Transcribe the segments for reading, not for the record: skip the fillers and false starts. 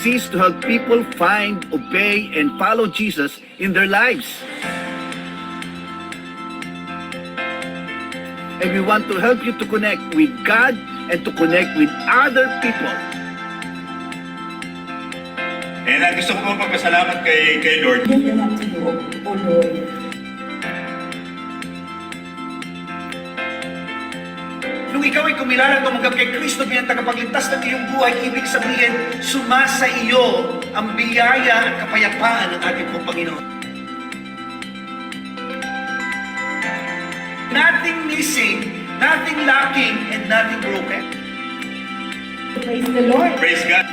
exist to help people find, obey, and follow Jesus in their lives. And we want to help you to connect with God and to connect with other people. And gusto ko magpasalamat kay Lord. Give them up to you, O Lord. Nung ikaw ay kumilala at tumanggap kay Kristo bilang tagapagligtas ng iyong buhay, ibig sabihin, sumasa iyo ang biyaya at kapayapaan ng ating pong Panginoon. Nothing missing, nothing lacking, and nothing broken. Praise the Lord. Praise God.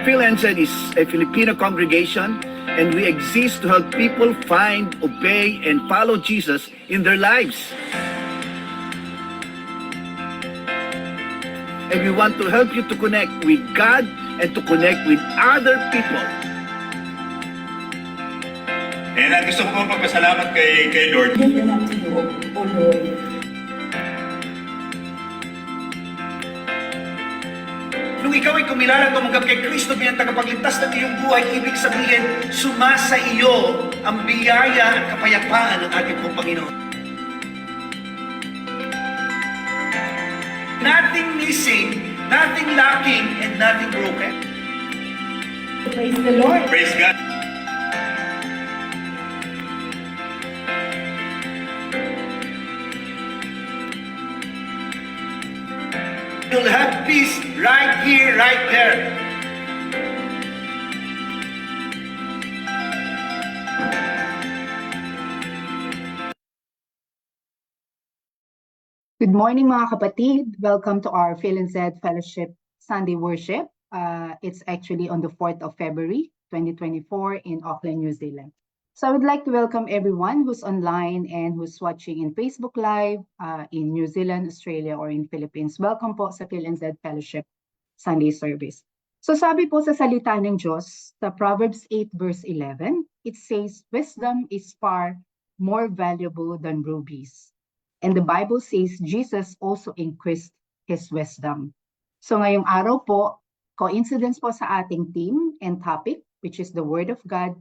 Philenzen is a Filipino congregation, and we exist to help people find, obey, and follow Jesus in their lives. And we want to help you to connect with God and to connect with other people. And gusto ko magpasalamat kay Lord. Give them up to you, O Lord. Nung ikaw ay kumilala at tumanggap kay Kristo bilang tagapagligtas ng iyong buhay, ibig sabihin, sumasa iyo ang biyaya at kapayapaan ng ating pong Panginoon. Nothing missing, nothing lacking, and nothing broken. Praise the Lord. Praise God. You'll have peace right here, right there. Good morning mga kapatid. Welcome to our Philenzen Fellowship Sunday Worship. It's actually on the 4th of February, 2024 in Auckland, New Zealand. So I would like to welcome everyone who's online and who's watching in Facebook Live, in New Zealand, Australia, or in Philippines. Welcome po sa Philenzen Fellowship Sunday Service. So sabi po sa salita ng Diyos, sa Proverbs 8 verse 11, it says, "Wisdom is far more valuable than rubies. And the Bible says Jesus also increased his wisdom. So ngayong araw po, coincidence po sa ating theme and topic, which is the Word of God,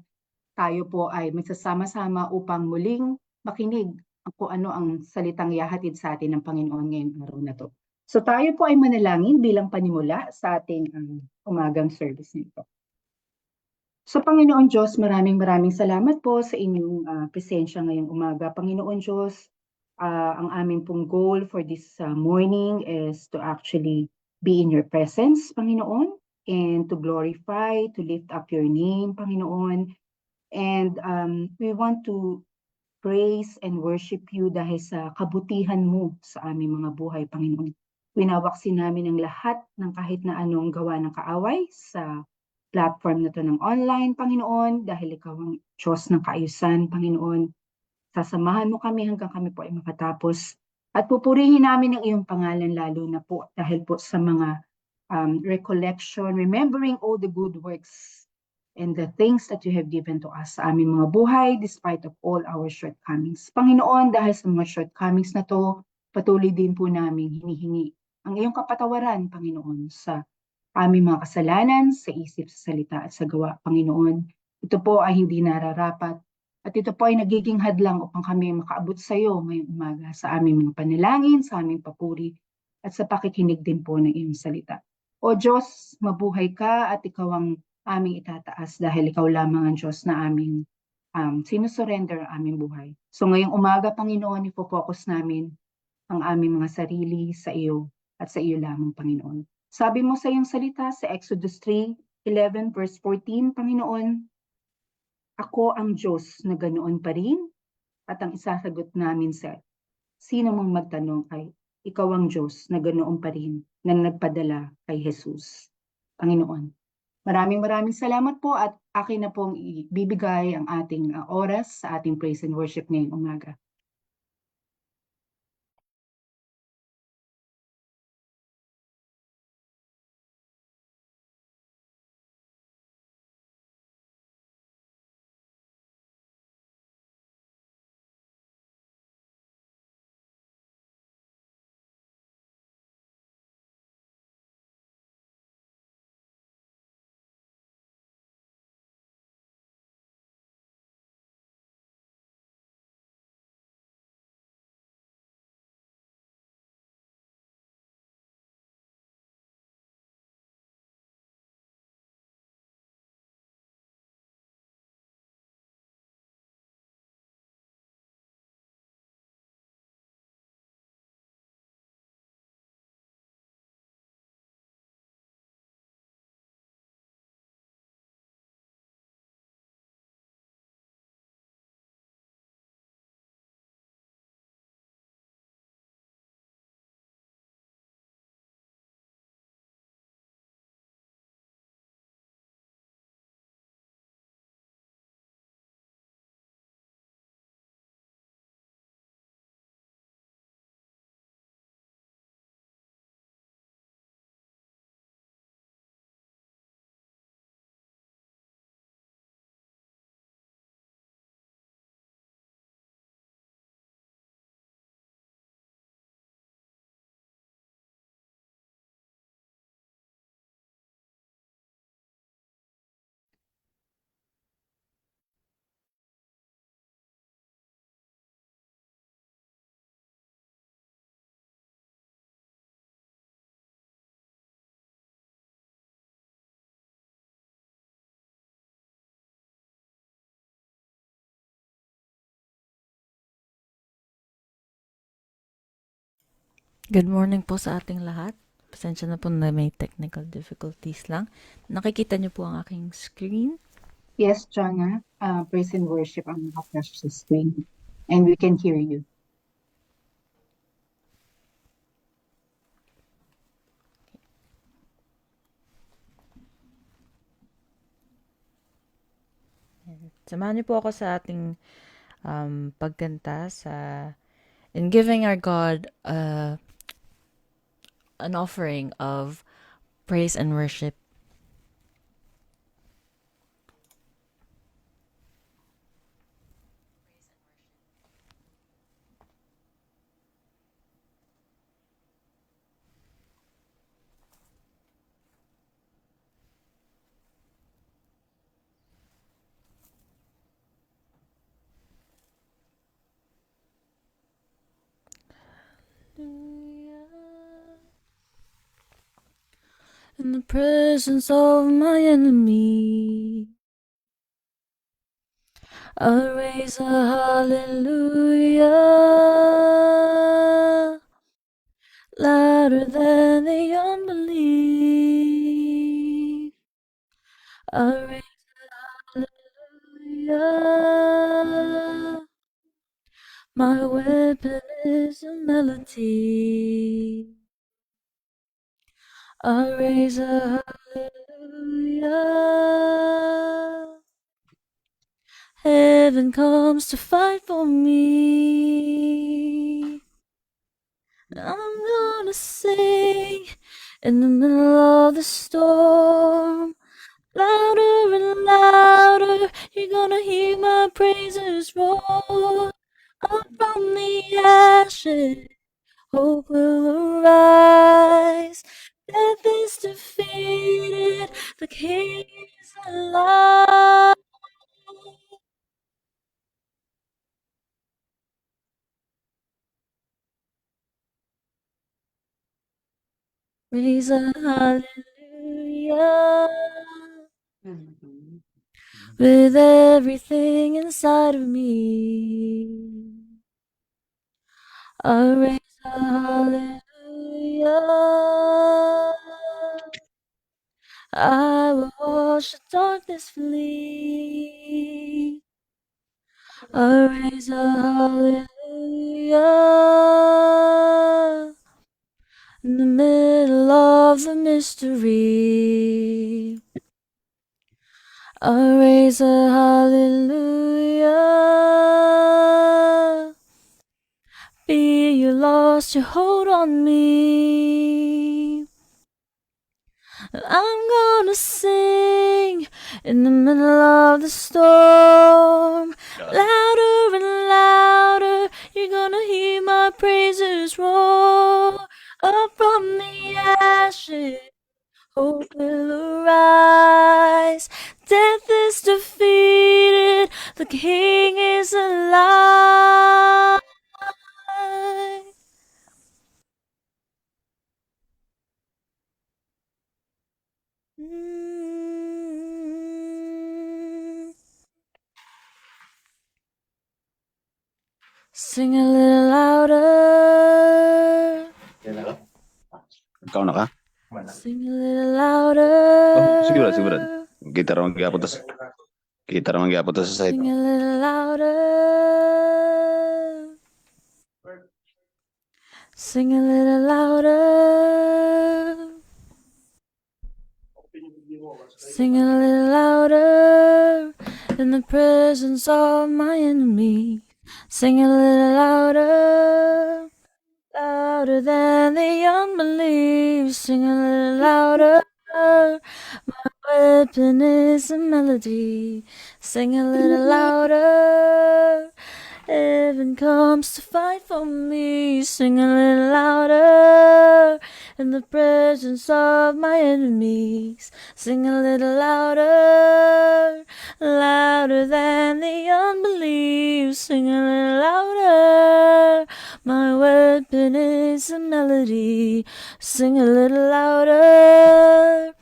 tayo po ay magsasama-sama upang muling makinig kung ano ang salitang ihahatid sa atin ng Panginoon ngayong araw na to. So tayo po ay manalangin bilang panimula sa ating umagang service nito. So Panginoon Diyos, maraming salamat po sa inyong presensya ngayong umaga. Panginoon Diyos, ang amin pong goal for this morning is to actually be in your presence, Panginoon, and to glorify, to lift up your name, Panginoon. And we want to praise and worship you dahil sa kabutihan mo sa aming mga buhay, Panginoon. Winawaksin namin ang lahat ng kahit na anong gawa ng kaaway sa platform na to ng online, Panginoon, dahil ikaw ang Diyos ng kaayusan, Panginoon. Sasamahan mo kami hanggang kami po ay makatapos. At pupurihin namin ang iyong pangalan lalo na po dahil po sa mga recollection, remembering all the good works and the things that you have given to us sa aming mga buhay despite of all our shortcomings. Panginoon, dahil sa mga shortcomings na to, patuloy din po namin hinihingi ang iyong kapatawaran, Panginoon, sa aming mga kasalanan sa isip, sa salita at sa gawa, Panginoon. Ito po ay hindi nararapat at ito po ay nagiging hadlang upang kami makaabot sa iyo ngayong umaga sa aming mga panalangin, sa aming papuri at sa pakikinig din po ng iyong salita. O Diyos, mabuhay ka at ikaw ang aming itataas dahil ikaw lamang ang Diyos na aming sinusurrender ang aming buhay. So ngayong umaga, Panginoon, ipo-focus namin ang aming mga sarili sa iyo at sa iyo lamang, Panginoon. Sabi mo sa iyong salita sa Exodus 3:11 verse 14, Panginoon, ako ang Diyos na ganoon pa rin at ang isasagot namin sa sino mang magtanong ay ikaw ang Diyos na ganoon pa rin na nagpadala kay Jesus. Panginoon, maraming salamat po at akin na pong ibibigay ang ating oras sa ating praise and worship ngayong umaga. Good morning po sa ating lahat. Pasensya na po na may technical difficulties lang. Nakikita niyo po ang aking screen. Yes, Jonna, praise and worship ang naka-flash sa screen and we can hear you. Samahan niyo po ako sa ating pagkanta sa in giving our God an offering of praise and worship. in the presence of my enemy. I'll raise a hallelujah louder than the unbelief. I'll raise a hallelujah. My weapon is a melody. I'll raise a hallelujah. Heaven comes to fight for me. I'm gonna sing in the middle of the storm. Louder and louder, you're gonna hear my praises roar. Up from the ashes, hope will arise. Death is defeated, the King is alive. Raise a hallelujah with everything inside of me. I raise a hallelujah. I will watch the darkness flee. I raise a hallelujah in the middle of the mystery. I raise a hallelujah. Fear you lost your hold on me. I'm gonna sing in the middle of the storm. Louder and louder, you're gonna hear my praises roar. Up from the ashes, hope will arise. Death is defeated, the King is alive. Sing a little louder. Ikaw na ka? Sing a little louder. Sige Brad. Kita ra magyapon tas. Kita ra magyapon tas sa site. Sing a little louder. Sing a little louder. Sing a little louder in the presence of my enemy. Sing a little louder, louder than the unbelief. Sing a little louder, my weapon is a melody. Sing a little louder, heaven comes to fight for me. Sing a little louder in the presence of my enemies. Sing a little louder, louder than the unbelief. Sing a little louder, my weapon is a melody. Sing a little louder,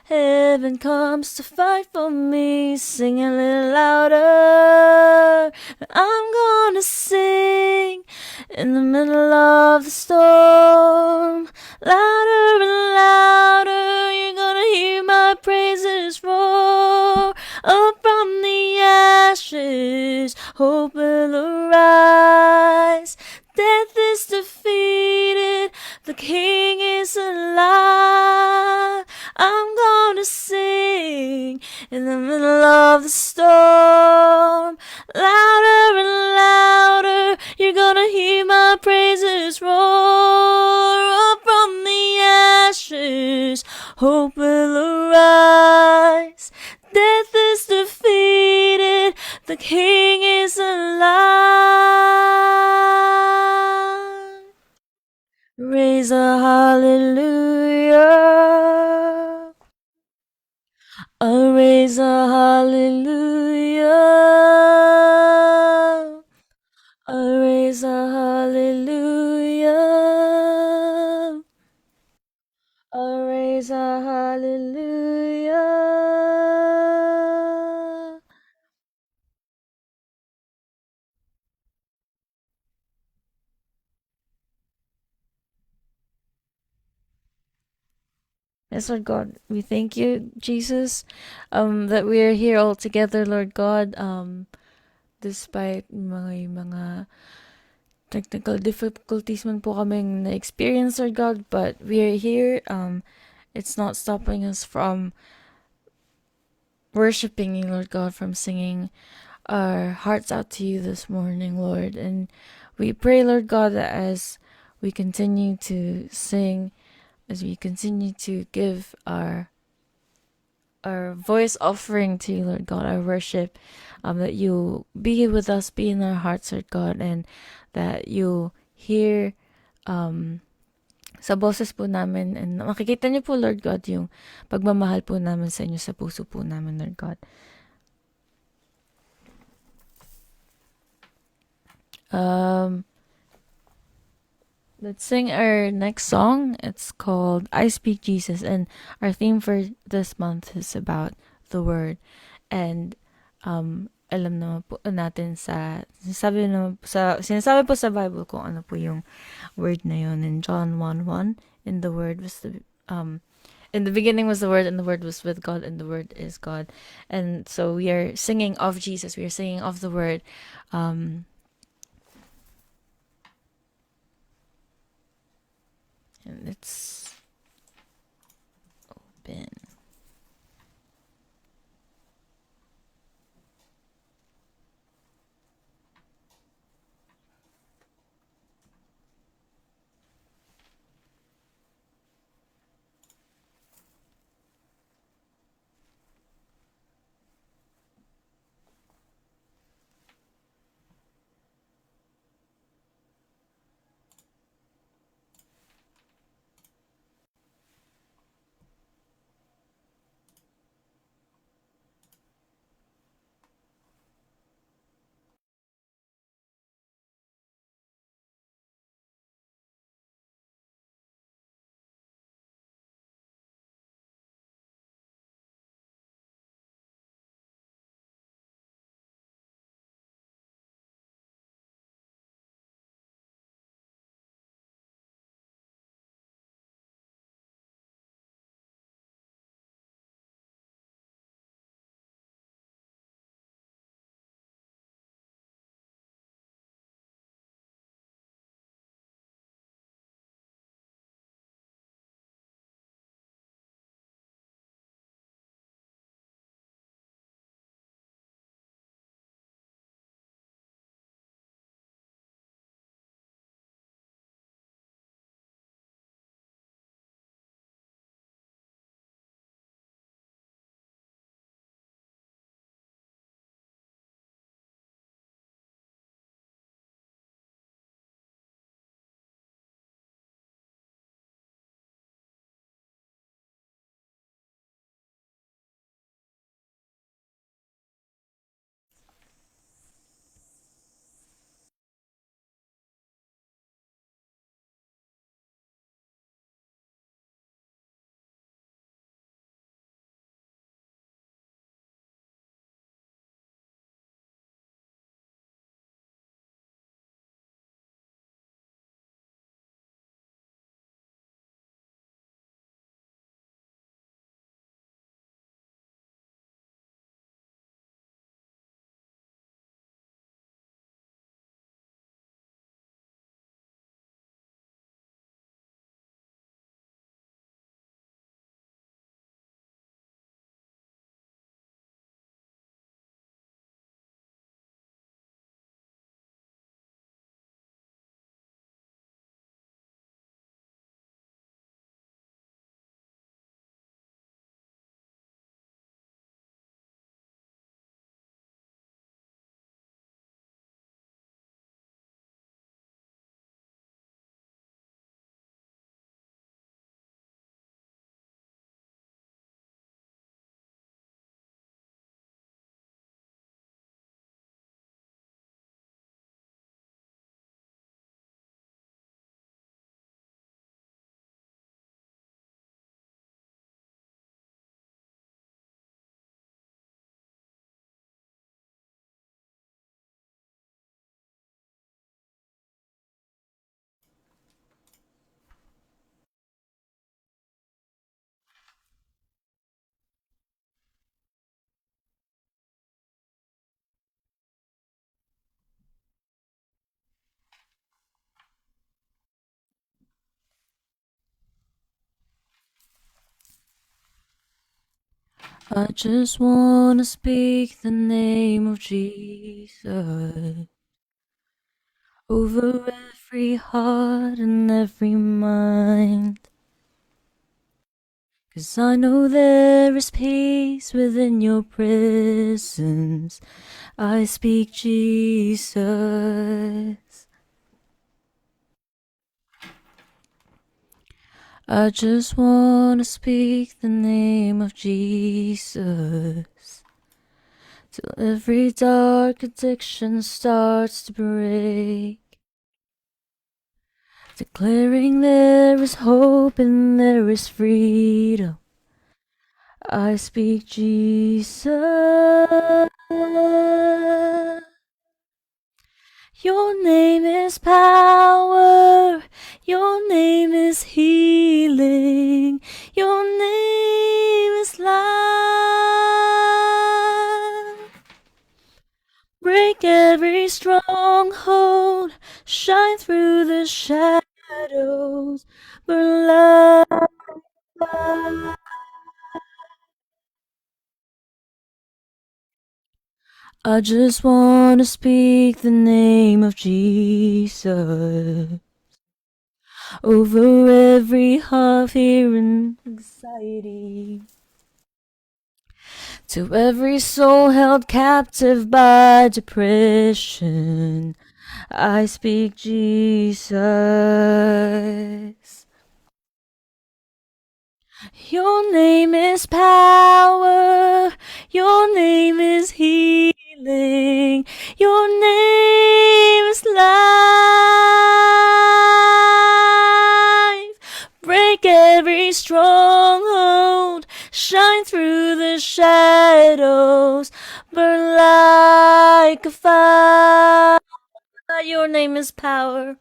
heaven comes to fight for me. Sing a little louder, I'm gonna sing in the middle of the storm. Louder and louder, you're gonna hear my praises roar. Up from the ashes, hope will arise. Death is defeated, the King is alive. I'm gonna sing in the middle of the storm. Louder and louder, you're gonna hear my praises roar. Up from the ashes, hope will arise. Death is defeated, the King is alive. Raise a hallelujah. I'll raise a hallelujah. I'll raise a hallelujah. I'll raise a hallelujah. Yes, Lord God, we thank you, Jesus, that we are here all together, Lord God, despite mga technical difficulties man po kaming na-experience, Lord God, but we are here. It's not stopping us from worshiping you, Lord God, from singing our hearts out to you this morning, Lord. And we pray, Lord God, that as we continue to sing, as we continue to give our voice offering to you, Lord God, our worship, that you be with us, be in our hearts, Lord God, and that you hear sa boses po namin, and makikita niyo po, Lord God, yung pagmamahal po namin sa inyo sa puso po namin, Lord God. Let's sing our next song. It's called I Speak Jesus, and our theme for this month is about the Word. And alam naman po natin sinasabi po sa Bible kung ano po yung word na yun. In John 1:1, in the Word was in the beginning was the Word, and the Word was with God, and the Word is God. And so we are singing of Jesus. We are singing of the Word. And it's open. I just want to speak the name of Jesus over every heart and every mind. 'Cause I know there is peace within your presence. I speak Jesus. I just want to speak the name of Jesus till every dark addiction starts to break, declaring there is hope and there is freedom. I speak Jesus. Your name is power. Your name is healing. Your name is life. Break every stronghold. Shine through the shadows. Burn light. I just want to speak the name of Jesus over every heart, fear, and anxiety. To every soul held captive by depression, I speak Jesus. Your name is power. Your name is healing. Your name is life. Break every stronghold. Shine through the shadows. Burn like a fire. Your name is power.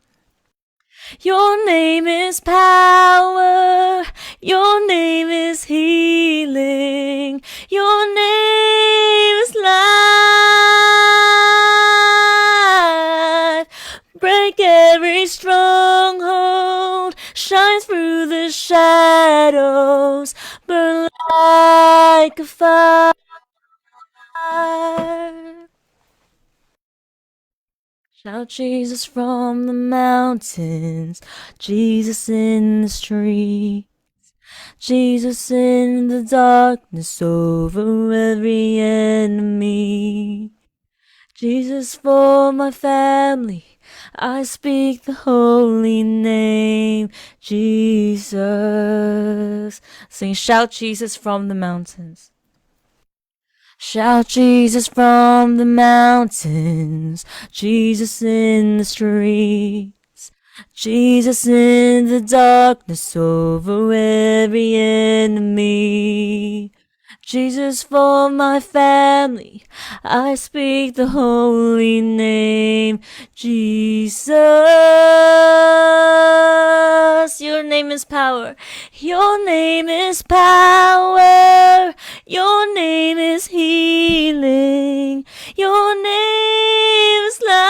Your name is power. Your name is healing. Your name is life. Break every stronghold. Shine through the shadows. Burn like a fire. Shout Jesus from the mountains, Jesus in the street, Jesus in the darkness over every enemy. Jesus for my family, I speak the holy name, Jesus. Sing, shout Jesus from the mountains. Shout Jesus from the mountains, Jesus in the streets, Jesus in the darkness over every enemy. Jesus for my family, I speak the holy name, Jesus. Your name is power. Your name is power. Your name is healing. Your name is life.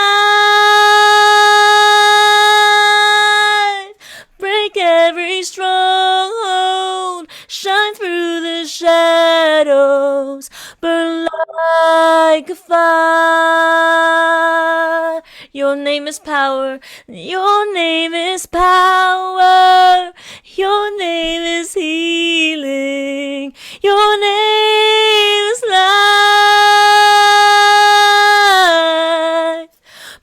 Break every stronghold. Shine through the shadows. Burn like a fire. Your name is power. Your name is power. Your name is healing. Your name is life.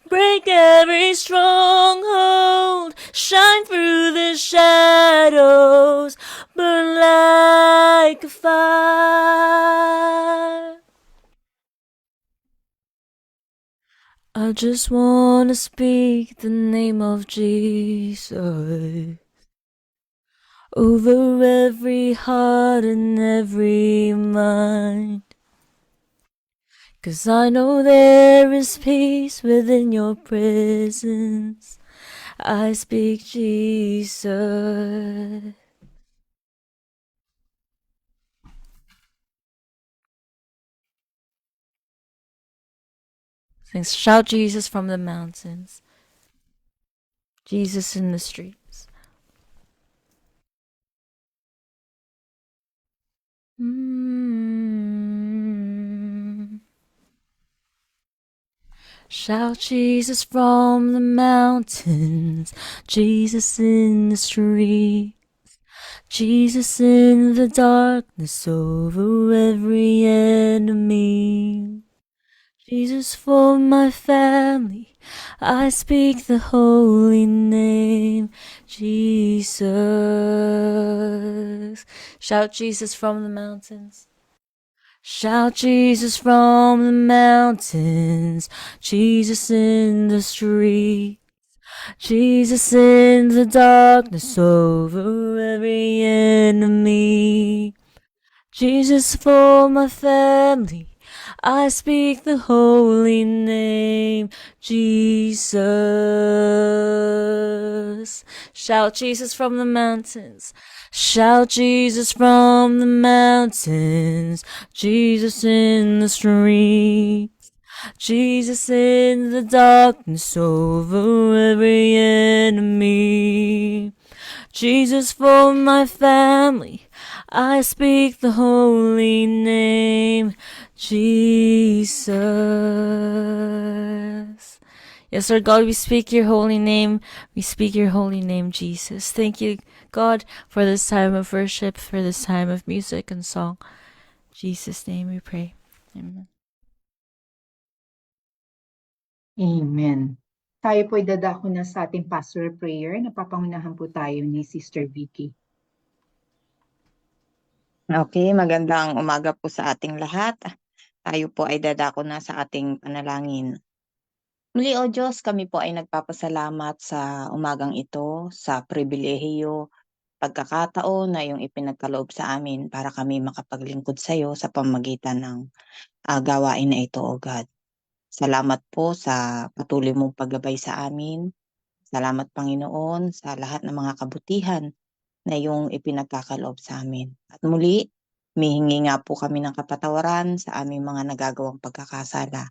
Break every stronghold. Shine through the shadows. Burn like a fire. I just want to speak the name of Jesus over every heart and every mind. 'Cause I know there is peace within your presence. I speak Jesus. Sing, shout Jesus from the mountains, Jesus in the streets. Mm. Shout Jesus from the mountains, Jesus in the street, Jesus in the darkness over every enemy. Jesus for my family, I speak the holy name, Jesus. Shout Jesus from the mountains. Shout Jesus from the mountains, Jesus in the street, Jesus in the darkness over every enemy. Jesus for my family, I speak the holy name, Jesus. Shout Jesus from the mountains. Shout Jesus from the mountains, Jesus in the street, Jesus in the darkness over every enemy. Jesus for my family, I speak the holy name, Jesus. Yes, Lord God, we speak your holy name. We speak your holy name, Jesus. Thank you, God, for this time of worship, for this time of music and song. In Jesus' name we pray. Amen. Amen. Tayo po'y dadako na sa ating pastoral prayer. Napapangunahan po tayo ni Sister Vicky. Okay, magandang umaga po sa ating lahat. Tayo po ay dadako na sa ating panalangin. Muli o Diyos, kami po ay nagpapasalamat sa umagang ito, sa pribilehiyo, pagkakataon na iyong ipinagkaloob sa amin para kami makapaglingkod sa iyo sa pamagitan ng gawain na ito, O God. Salamat po sa patuloy mong paggabay sa amin. Salamat, Panginoon, sa lahat ng mga kabutihan na iyong ipinagkakaloob sa amin. At muli, humihingi nga po kami ng kapatawaran sa aming mga nagagawang pagkakasala.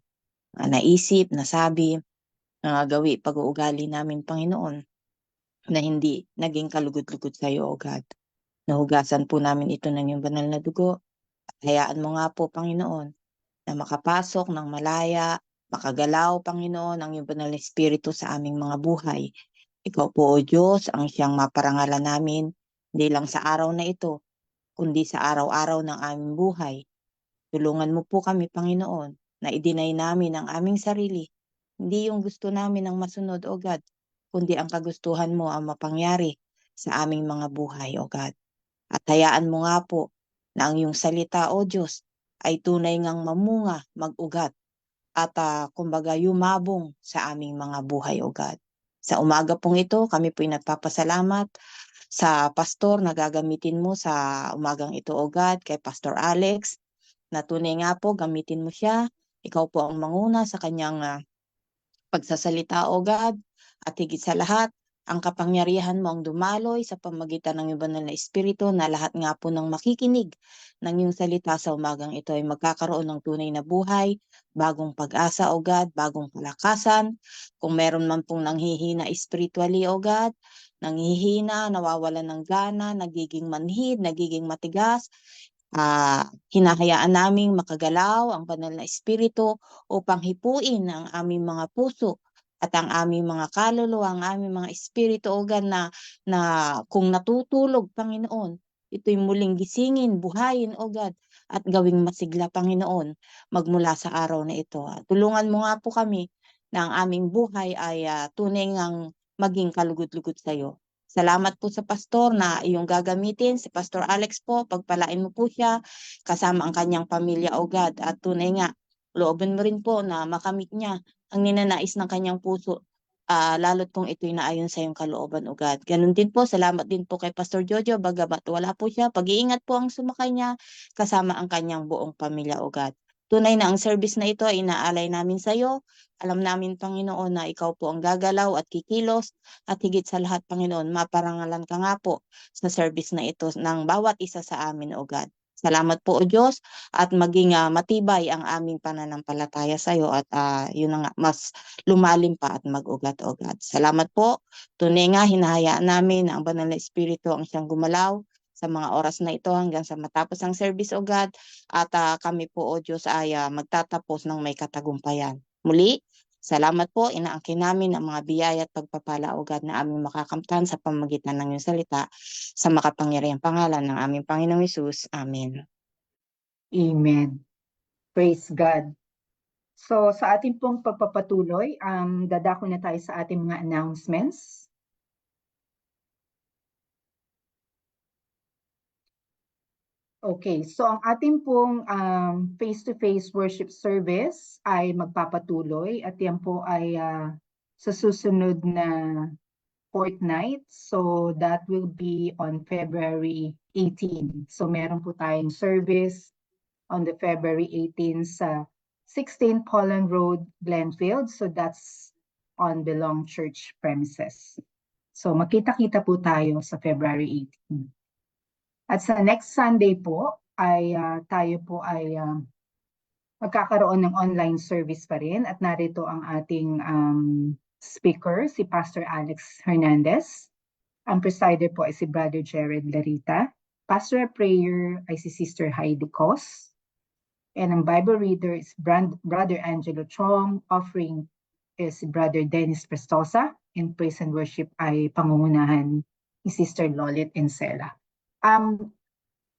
Naisip, nasabi, gawi, pag-uugali namin, Panginoon, na hindi naging kalugod-lugod sa iyo, O God. Nahugasan po namin ito ng iyong banal na dugo. At hayaan mo nga po, Panginoon, na makapasok ng malaya, makagalaw, Panginoon, ang iyong banal na espiritu sa aming mga buhay. Ikaw po, O Diyos, ang siyang maparangalan namin, hindi lang sa araw na ito, kundi sa araw-araw ng aming buhay. Tulungan mo po kami, Panginoon, na i-deny namin ang aming sarili. Hindi yung gusto namin ang masunod, O God, kundi ang kagustuhan mo ang mapangyari sa aming mga buhay, O God. At hayaan mo nga po na ang iyong salita, O Diyos, ay tunay ngang mamunga, mag-ugat, at kumbaga yumabong sa aming mga buhay, O God. Sa umaga pong ito, kami po'y nagpapasalamat sa pastor na gagamitin mo sa umagang ito, O God, kay Pastor Alex, na tunay nga po, gamitin mo siya. Ikaw po ang manguna sa kanyang pagsasalita, O God, at higit sa lahat, ang kapangyarihan mo ang dumaloy sa pamagitan ng iyong banal na espiritu na lahat nga po ng makikinig ng iyong salita sa umagang ito ay magkakaroon ng tunay na buhay, bagong pag-asa, O God, bagong palakasan. Kung meron man pong nanghihina spiritually, O God, nanghihina, nawawalan ng gana, nagiging manhid, nagiging matigas, hinahayaan naming makagalaw ang banal na espiritu upang hipuin ang aming mga puso at ang aming mga kaluluwa, ang aming mga espiritu, O God, na kung natutulog, Panginoon, ito'y muling gisingin, buhayin, O God, at gawing masigla, Panginoon, magmula sa araw na ito. Tulungan mo nga po kami na ang aming buhay ay tunay ngang maging kalugod-lugod sa iyo. Salamat po sa pastor na iyong gagamitin, si Pastor Alex po, pagpalain mo po siya, kasama ang kanyang pamilya, O God, at tunay nga, loobin mo rin po na makamit niya ang ninanais ng kanyang puso, lalo't kung ito'y naayon sa iyong kalooban, O God. Ganun din po, salamat din po kay Pastor Jojo, bagamat wala po siya, pag-iingat po ang sumakay niya, kasama ang kanyang buong pamilya, O God. Tunay na ang service na ito ay inaalay namin sa iyo. Alam namin, Panginoon, na ikaw po ang gagalaw at kikilos, at higit sa lahat, Panginoon, maparangalan ka nga po sa service na ito ng bawat isa sa amin, O God. Salamat po, O Diyos, at maging matibay ang aming pananampalataya sa iyo at yun na nga, mas lumalim pa at mag-ugat, O God. Salamat po. Tunay nga, hinahayaan namin na ang banal na espiritu ang siyang gumalaw sa mga oras na ito hanggang sa matapos ang service, O God. At kami po, O Diyos, ay magtatapos ng may katagumpayan. Muli, salamat po, inaangkin namin ang mga biyaya at pagpapala, O God, na aming makakamtan sa pamamagitan ng iyong salita sa makapangyarihang pangalan ng aming Panginoong Hesus. Amen. Amen. Praise God. So sa ating pong pagpapatuloy, dadako na tayo sa ating mga announcements. Okay, so ang ating pong face-to-face worship service ay magpapatuloy at yan po ay sa susunod na fortnight. So that will be on February 18. So meron po tayong service on the February 18 sa 16 Pollen Road, Glenfield. So that's on Belong Church premises. So makita-kita po tayo sa February 18. At sa next Sunday po ay tayo po ay magkakaroon ng online service pa rin at narito ang ating speaker, si Pastor Alex Hernandez. Ang presider po ay si Brother Jared Larita. Pastor prayer ay si Sister Heidi Cos. And ang Bible reader is Brother Angelo Chong. Offering is Brother Dennis Prestosa. And praise and worship ay pangungunahan ni Sister Lolit Encela.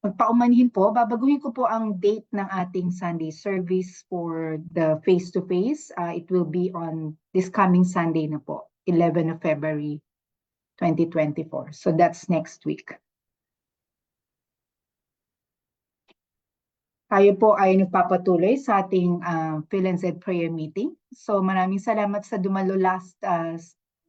Magpaumanhin po, babaguhin ko po ang date ng ating Sunday service for the face-to-face. It will be on this coming Sunday na po, 11 of February 2024. So that's next week. Tayo po ay nagpapatuloy sa ating Philanthropic prayer meeting. So maraming salamat sa dumalo last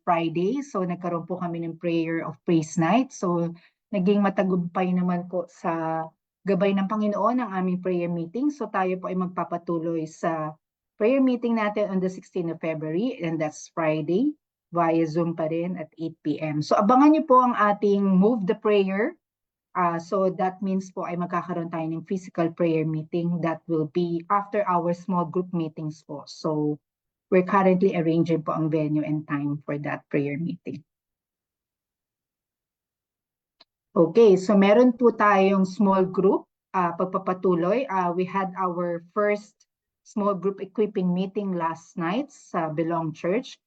Friday. So nagkaroon po kami ng prayer of praise night. So naging matagumpay naman po sa gabay ng Panginoon ang aming prayer meeting. So tayo po ay magpapatuloy sa prayer meeting natin on the 16th of February, and that's Friday, via Zoom pa rin at 8 p.m. So abangan niyo po ang ating Move the Prayer. So that means po ay magkakaroon tayo ng physical prayer meeting that will be after our small group meetings po. So we're currently arranging po ang venue and time for that prayer meeting. Okay, so meron po tayong small group pagpapatuloy. We had our first small group equipping meeting last night sa Belong Church.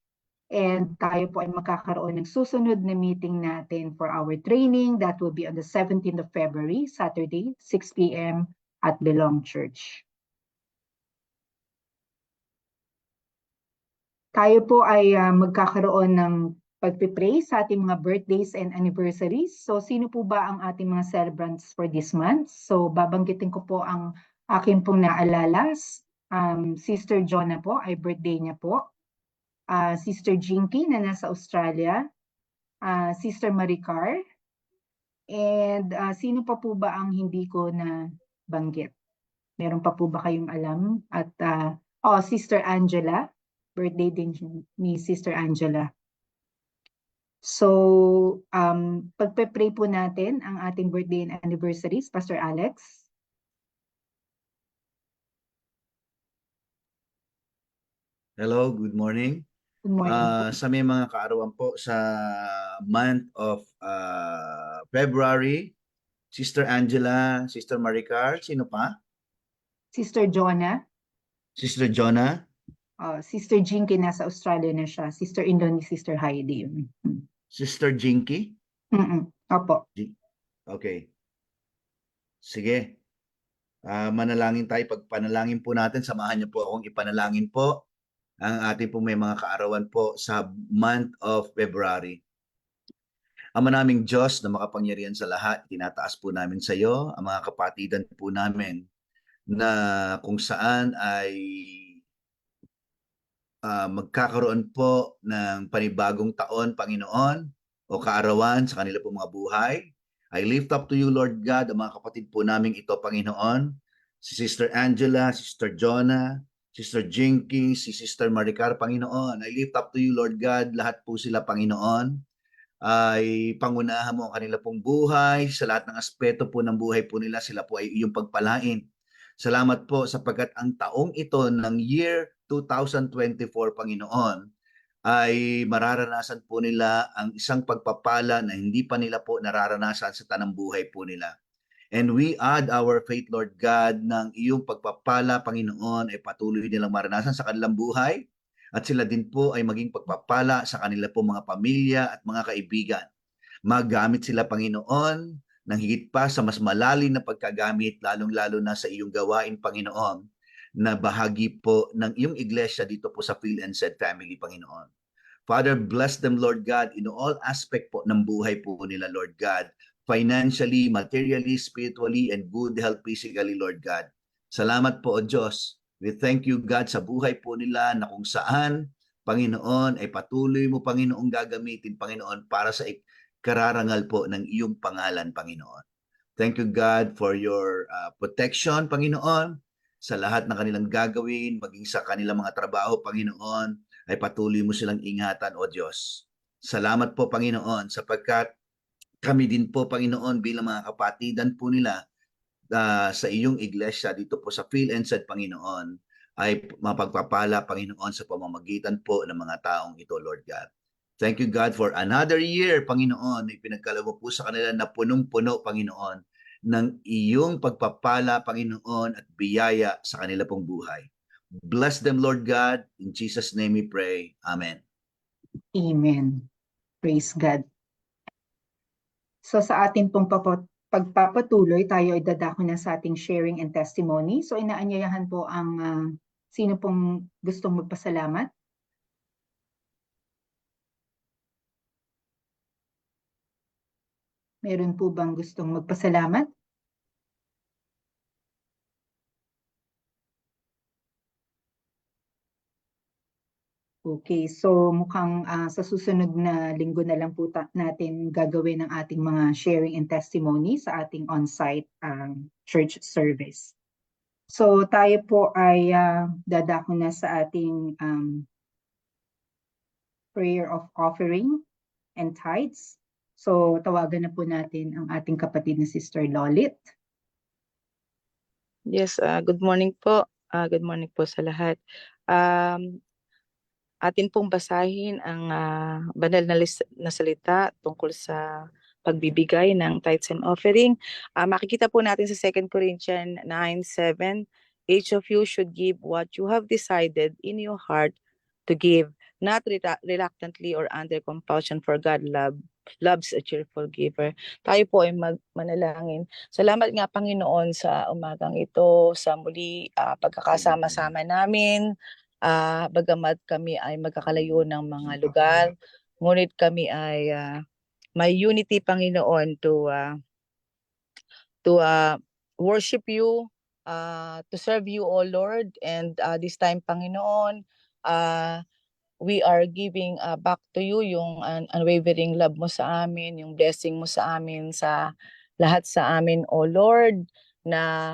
And tayo po ay magkakaroon ng susunod na meeting natin for our training. That will be on the 17th of February, Saturday, 6 p.m. at Belong Church. Tayo po ay magkakaroon ng pagpipray sa ating mga birthdays and anniversaries. So sino po ba ang ating mga celebrants for this month? So babanggitin ko po ang akin pong naalala. Sister Jonah po, ay birthday niya po. Sister Jinky na nasa Australia. Sister Maricar. And sino pa po ba ang hindi ko na banggit? Meron pa po ba kayong alam? At Sister Angela. Birthday din ni Sister Angela. So, pagpe-pray po natin ang ating birthday and anniversaries, Pastor Alex. Hello, good morning. Good morning. Sa may mga kaarawan po sa month of February, Sister Angela, Sister Maricar, sino pa? Sister Jonah. Sister Jonah. Sister Jinky, nasa Australia na siya. Sister-in-law ni Sister Heidi. Sister Jinky? Opo. Okay. Sige. Manalangin tayo. Pagpanalangin po natin, samahan niyo po akong ipanalangin po ang ating po may mga kaarawan po sa month of February. Ama naming Diyos na makapangyarihan sa lahat, tinataas po namin sa iyo ang mga kapatidan po namin na kung saan ay magkakaroon po ng panibagong taon, Panginoon, o kaarawan sa kanila po mga buhay. I lift up to you, Lord God, ang mga kapatid po namin ito, Panginoon, si Sister Angela, Sister Jonah, Sister Jinky, si Sister Maricar, Panginoon. I lift up to you, Lord God, lahat po sila, Panginoon, ay pangunahan mo ang kanila pong buhay, sa lahat ng aspeto po ng buhay po nila, sila po ay iyong pagpalain. Salamat po sapagkat ang taong ito ng year 2024, Panginoon, ay mararanasan po nila ang isang pagpapala na hindi pa nila po nararanasan sa tanang buhay po nila. And we add our faith, Lord God, ng iyong pagpapala, Panginoon, ay patuloy nilang maranasan sa kanilang buhay at sila din po ay maging pagpapala sa kanila po mga pamilya at mga kaibigan. Magamit sila, Panginoon, ng higit pa sa mas malalim na pagkagamit, lalong-lalo na sa iyong gawain, Panginoon, na bahagi po ng iyong iglesia dito po sa Phil and Said family, Panginoon. Father, bless them, Lord God, in all aspect po ng buhay po nila, Lord God. Financially, materially, spiritually, and good health physically, Lord God. Salamat po, O Diyos. We thank you, God, sa buhay po nila na kung saan, Panginoon, ay patuloy mo, Panginoon, gagamitin, Panginoon, para sa kararangal po ng iyong pangalan, Panginoon. Thank you, God, for your protection, Panginoon, sa lahat ng kanilang gagawin, maging sa kanilang mga trabaho, Panginoon, ay patuloy mo silang ingatan, O Diyos. Salamat po, Panginoon, sapagkat kami din po, Panginoon, bilang mga kapatidan po nila sa iyong iglesia dito po sa Phil and Said, Panginoon, ay mapagpapala, Panginoon, sa pamamagitan po ng mga taong ito, Lord God. Thank you, God, for another year, Panginoon, ipinagkaloob mo po sa kanila na punong-puno, Panginoon, ng iyong pagpapala, Panginoon, at biyaya sa kanila pong buhay. Bless them, Lord God. In Jesus' name we pray. Amen. Amen. Praise God. So sa ating pong pagpapatuloy, tayo ay dadako na sa ating sharing and testimony. So inaanyayahan po ang sino pong gustong magpasalamat. Meron po bang gustong magpasalamat? Okay, so mukhang sa susunod na linggo na lang po natin gagawin ang ating mga sharing and testimony sa ating on-site church service. So tayo po ay dadako na sa ating prayer of offering and tithes. So tawagan na po natin ang ating kapatid na Sister Lolit. Yes, good morning po. Good morning po sa lahat. Atin pong basahin ang banal na salita tungkol sa pagbibigay ng tithes and offering. Makikita po natin sa 2 Corinthians 9:7, each of you should give what you have decided in your heart to give, not reluctantly or under compulsion, for God loves a cheerful giver. Tayo po ay manalangin. Salamat nga, Panginoon, sa umagang ito, sa muli pagkakasama-sama namin. Bagamat kami ay magkakalayo ng mga lugar, ngunit kami ay may unity, Panginoon, to worship you, to serve you, O Lord. And this time, Panginoon, we are giving back to you yung unwavering love mo sa amin, yung blessing mo sa amin, sa lahat sa amin, O Lord, na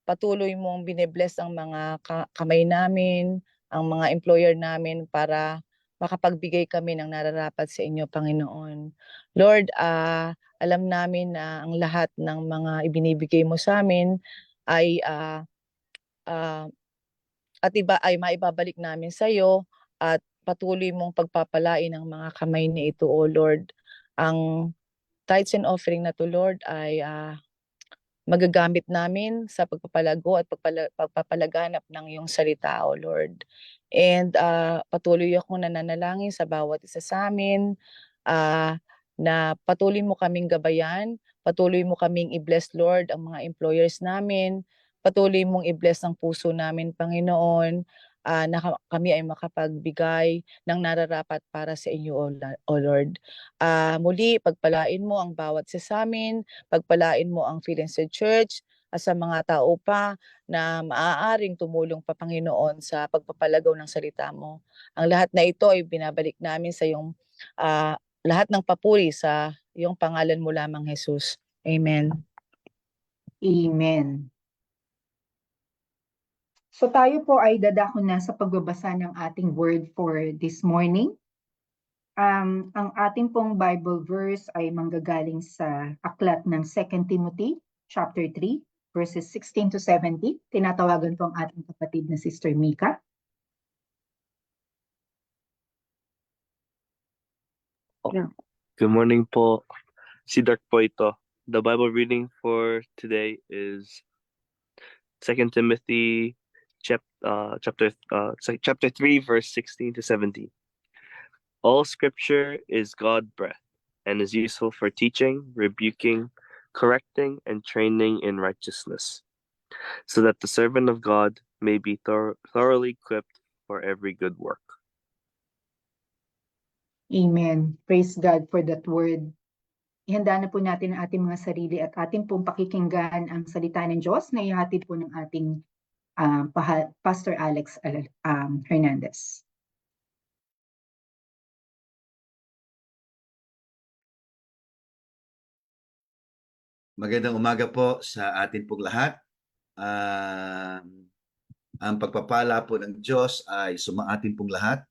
patuloy mong bine-bless ang mga kamay namin, ang mga employer namin para makapagbigay kami ng nararapat sa inyo, Panginoon. Lord, alam namin na ang lahat ng mga ibinibigay mo sa amin ay ay maibabalik namin sa iyo, at patuloy mong pagpapalain ang mga kamay ni ito, O Lord. Ang tithes and offering na to, Lord, ay magagamit namin sa pagpapalago at pagpapalaganap ng iyong salita, O Lord. And patuloy akong nananalangin sa bawat isa sa amin, na patuloy mo kaming gabayan, patuloy mo kaming i-bless, Lord, ang mga employers namin, patuloy mong i-bless ang puso namin, Panginoon, na kami ay makapagbigay ng nararapat para sa inyo, O Lord. Muli, pagpalain mo ang bawat isa sa amin, pagpalain mo ang Phil and Said Church, at sa mga tao pa na maaaring tumulong pa, Panginoon, sa pagpapalagaw ng salita mo. Ang lahat na ito ay binabalik namin sa iyong lahat ng papuri sa iyong pangalan mo lamang, Jesus. Amen. Amen. So tayo po ay dadako na sa pagbabasa ng ating word for this morning. Ang ating pong Bible verse ay manggagaling sa aklat ng 2 Timothy chapter 3 verses 16 to 17. Tinatawagan po ang ating kapatid na Sister Mika. Good morning po. Si Dark po ito. The Bible reading for today is 2 Timothy chapter 3 verse 16 to 17. All scripture is God-breathed and is useful for teaching, rebuking, correcting, and training in righteousness, so that the servant of God may be thoroughly equipped for every good work. Amen. Praise God for that word. Ihanda na po natin ang ating mga sarili at ating pong pakikinggan ang salita ng Diyos na ihatid po ng ating Pastor Alex Hernandez. Magandang umaga po sa atin pong lahat. Ang pagpapala po ng Diyos ay sumaatin pong lahat.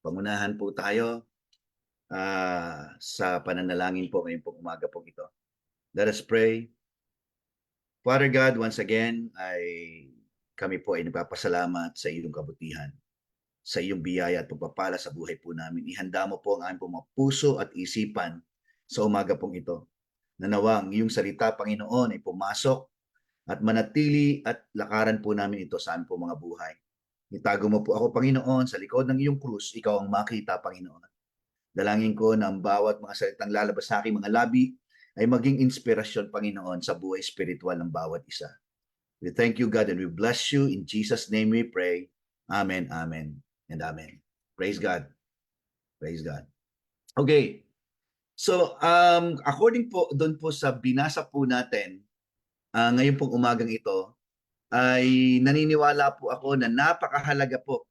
Pangunahan po tayo sa pananalangin po ngayong pong umaga po ito. Let us pray. Father God, once again, kami po ay nagpapasalamat sa iyong kabutihan, sa iyong biyaya at pagpapala sa buhay po namin. Ihanda mo po ang aming mga puso at isipan sa umaga pong ito. Nanawang iyong salita, Panginoon, ay pumasok at manatili at lakaran po namin ito sa aming po mga buhay. Itago mo po ako, Panginoon, sa likod ng iyong krus, ikaw ang makita, Panginoon. Dalangin ko na ang bawat mga salitang lalabas sa aking mga labi ay maging inspirasyon, Panginoon, sa buhay spiritual ng bawat isa. We thank you, God, and we bless you. In Jesus' name we pray. Amen, amen, and amen. Praise God. Praise God. Okay. So, according po doon po sa binasa po natin, ngayon pong umagang ito, ay naniniwala po ako na napakahalaga po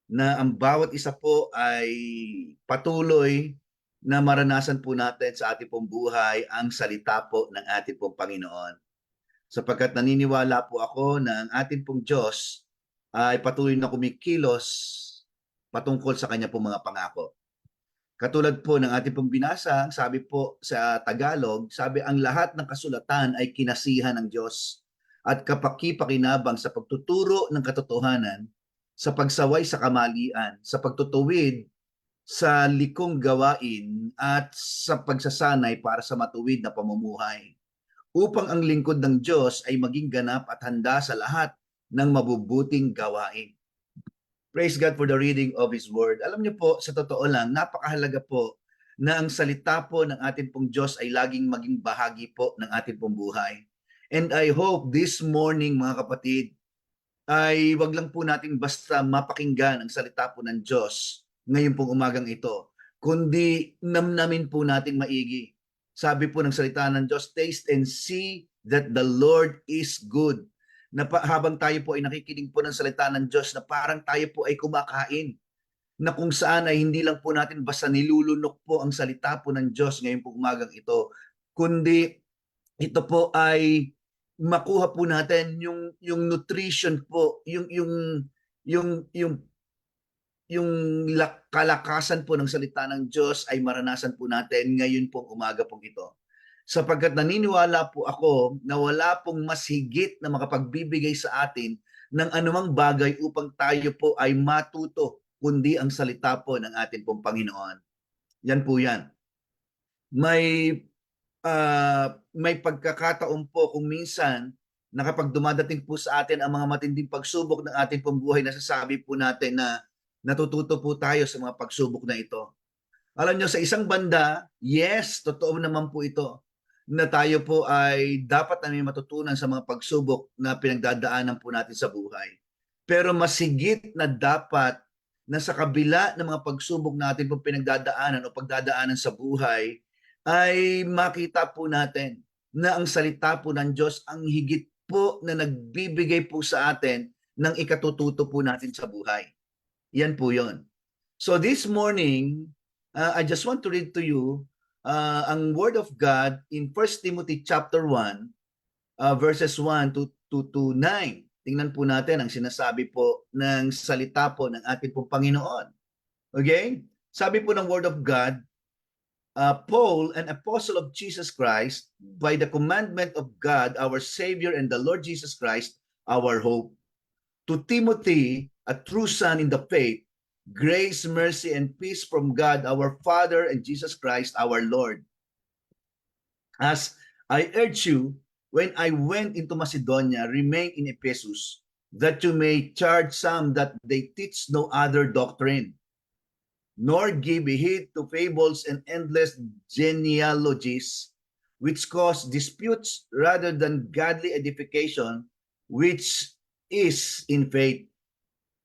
na ang bawat isa po ay patuloy na maranasan po natin sa ating pong buhay ang salita po ng ating pong Panginoon. Sapagkat naniniwala po ako na ang ating pong Diyos ay patuloy na kumikilos patungkol sa kanya pong mga pangako. Katulad po ng ating pong binasa, sabi po sa Tagalog, sabi ang lahat ng kasulatan ay kinasihan ng Diyos at kapaki-pakinabang sa pagtuturo ng katotohanan, sa pagsaway sa kamalian, sa pagtutuwid sa likong gawain at sa pagsasanay para sa matuwid na pamumuhay, upang ang lingkod ng Diyos ay maging ganap at handa sa lahat ng mabubuting gawain. Praise God for the reading of His Word. Alam niyo po, sa totoo lang, napakahalaga po na ang salita po ng ating pong Diyos ay laging maging bahagi po ng ating pong buhay. And I hope this morning, mga kapatid, ay wag lang po natin basta mapakinggan ang salita po ng Diyos ngayon pong umagang ito, kundi namnamin po natin maigi. Sabi po ng salita ng Diyos, taste and see that the Lord is good. Na habang tayo po ay nakikinig po ng salita ng Diyos, na parang tayo po ay kumakain, na kung saan ay hindi lang po natin basta nilulunok po ang salita po ng Diyos ngayon po umagang ito, kundi ito po ay makuha po natin yung nutrition po, yung kalakasan po ng salita ng Diyos ay maranasan po natin ngayon pong umaga pong ito. Sapagkat naniniwala po ako na wala pong mas higit na makapagbibigay sa atin ng anumang bagay upang tayo po ay matuto, kundi ang salita po ng ating pong Panginoon. Yan po yan. May pagkakataon po kung minsan na kapag dumadating po sa atin ang mga matinding pagsubok ng ating pong buhay, nasasabi po natin na natututo po tayo sa mga pagsubok na ito. Alam nyo, sa isang banda, yes, totoo naman po ito, na tayo po ay dapat na may matutunan sa mga pagsubok na pinagdadaanan po natin sa buhay. Pero mas higit na dapat na sa kabila ng mga pagsubok natin po pinagdadaanan o pagdadaanan sa buhay, ay makita po natin na ang salita po ng Diyos ang higit po na nagbibigay po sa atin ng ikatututo po natin sa buhay. Yan po yon. So this morning, I just want to read to you ang Word of God in 1 Timothy chapter 1, verses 1 to 9. Tingnan po natin ang sinasabi po ng salita po ng ating pong Panginoon. Okay? Sabi po ng Word of God, Paul, an apostle of Jesus Christ, by the commandment of God, our Savior, and the Lord Jesus Christ, our hope, to Timothy, a true son in the faith, Grace, mercy, and peace from God our Father and Jesus Christ our Lord. As I urge you, when I went into Macedonia, remain in Ephesus, that you may charge some that they teach no other doctrine, nor give heed to fables and endless genealogies, which cause disputes rather than godly edification, which is in faith.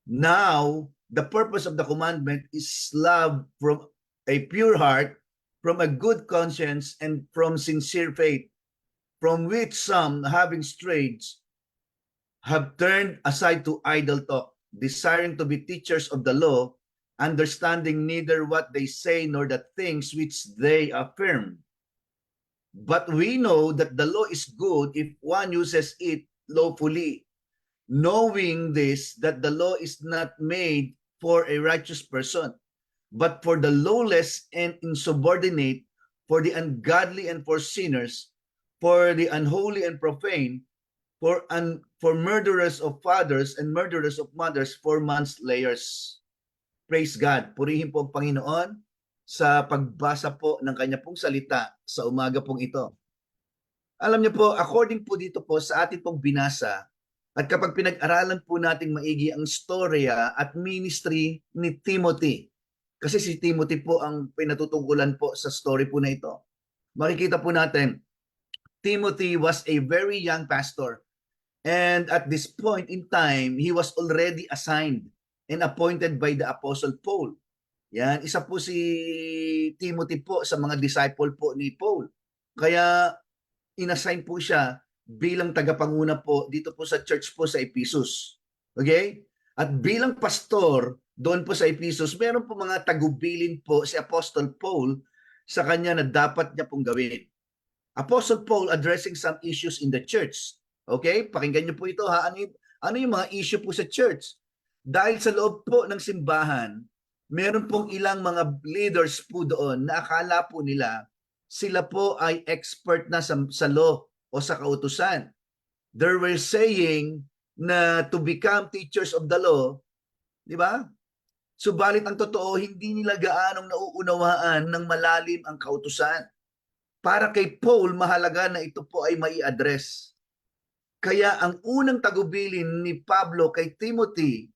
Now, the purpose of the commandment is love from a pure heart, from a good conscience, and from sincere faith, from which some, having strayed, have turned aside to idle talk, desiring to be teachers of the law, understanding neither what they say nor the things which they affirm. But we know that the law is good if one uses it lawfully, knowing this, that the law is not made for a righteous person, but for the lawless and insubordinate, for the ungodly and for sinners, for the unholy and profane, for murderers of fathers and murderers of mothers, for manslayers. Praise God. Purihin po ang Panginoon sa pagbasa po ng kanya pong salita sa umaga pong ito. Alam niyo po, according po dito po sa ating pong binasa, at kapag pinag-aralan po nating maigi ang storya at ministry ni Timothy, kasi si Timothy po ang pinatutungkulan po sa story po na ito, makikita po natin, Timothy was a very young pastor. And at this point in time, he was already assigned and appointed by the Apostle Paul. Yan, isa po si Timothy po sa mga disciple po ni Paul. Kaya inassign po siya bilang tagapanguna po dito po sa church po sa Ephesus. Okay? At bilang pastor doon po sa Ephesus, meron po mga tagubilin po si Apostle Paul sa kanya na dapat niya pong gawin. Apostle Paul addressing some issues in the church. Okay? Pakinggan niyo po ito ha. Ano yung mga issue po sa church? Dahil sa loob po ng simbahan, meron pong ilang mga leaders po doon na akala po nila sila po ay expert na sa law o sa kautusan. They were saying na to become teachers of the law, di ba? Subalit ang totoo, hindi nila gaanong nauunawaan ng malalim ang kautusan. Para kay Paul, mahalaga na ito po ay mai-address. Kaya ang unang tagubilin ni Pablo kay Timothy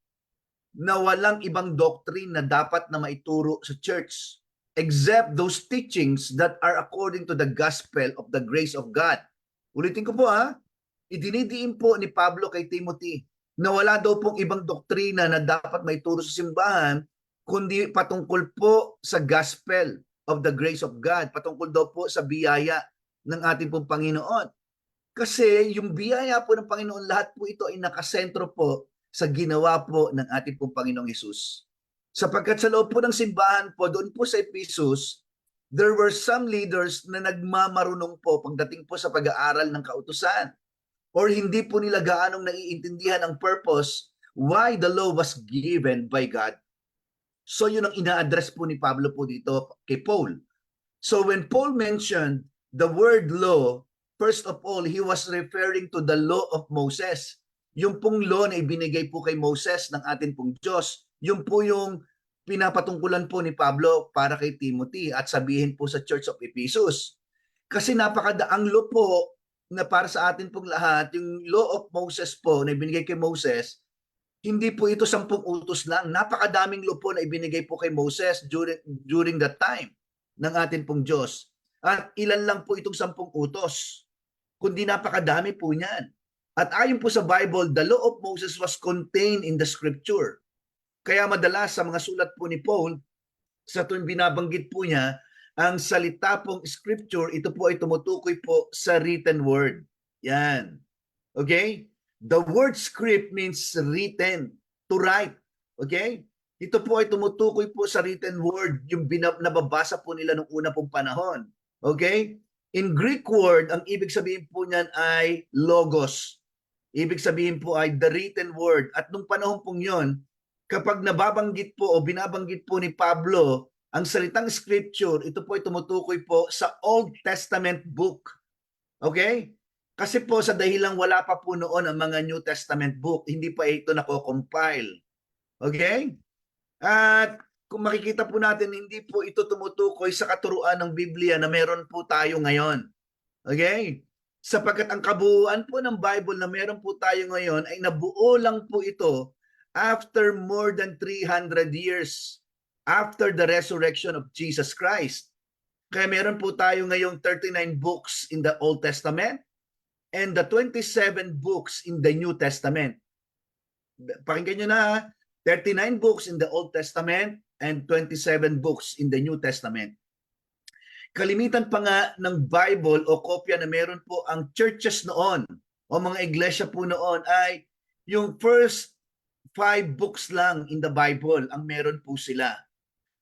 na walang ibang doctrine na dapat na maituro sa church except those teachings that are according to the gospel of the grace of God. Ulitin ko po ha, idinidiin po ni Pablo kay Timothy na wala daw pong ibang doktrina na dapat maituro sa simbahan kundi patungkol po sa gospel of the grace of God, patungkol daw po sa biyaya ng ating pong Panginoon. Kasi yung biyaya po ng Panginoon, lahat po ito ay nakasentro po sa ginawa po ng ating pong Panginoong Hesus. Sapagkat sa loob po ng simbahan po, doon po sa Ephesus, there were some leaders na nagmamarunong po pagdating po sa pag-aaral ng kautusan. Or hindi po nila gaanong naiintindihan ang purpose why the law was given by God. So yun ang ina-address po ni Pablo po dito kay Paul. So when Paul mentioned the word law, first of all, he was referring to the law of Moses. Yung pong law na ibinigay po kay Moses ng atin pong Diyos, yung po yung pinapatungkulan po ni Pablo para kay Timothy at sabihin po sa Church of Ephesus. Kasi napakadaang law po na para sa atin pong lahat, yung law of Moses po na ibinigay kay Moses, hindi po ito 10 utos lang. Napakadaming law po na ibinigay po kay Moses during that time ng atin pong Diyos. At ilan lang po itong 10 utos, kundi napakadami po niyan. At ayon po sa Bible, the law of Moses was contained in the scripture. Kaya madalas sa mga sulat po ni Paul, sa tuwing binabanggit po niya, ang salita pong scripture, ito po ay tumutukoy po sa written word. Yan. Okay? The word script means written, to write. Okay? Ito po ay tumutukoy po sa written word, yung nababasa po nila nung una pong panahon. Okay? In Greek word, ang ibig sabihin po niyan ay logos. Ibig sabihin po ay the written word. At nung panahon pong yon, kapag nababanggit po o binabanggit po ni Pablo ang salitang scripture, ito po ay tumutukoy po sa Old Testament book. Okay? Kasi po sa dahilang wala pa po noon ang mga New Testament book, hindi pa ito nako-compile. Okay? At kung makikita po natin, hindi po ito tumutukoy sa katuruan ng Biblia na meron po tayo ngayon. Okay? Sapagkat ang kabuuan po ng Bible na meron po tayo ngayon ay nabuo lang po ito after more than 300 years after the resurrection of Jesus Christ. Kaya meron po tayo ngayong 39 books in the Old Testament and the 27 books in the New Testament. Pakinggan nyo na, 39 books in the Old Testament and 27 books in the New Testament. Kalimitan pa nga ng Bible o kopya na meron po ang churches noon o mga iglesia po noon ay yung first 5 books lang in the Bible ang meron po sila.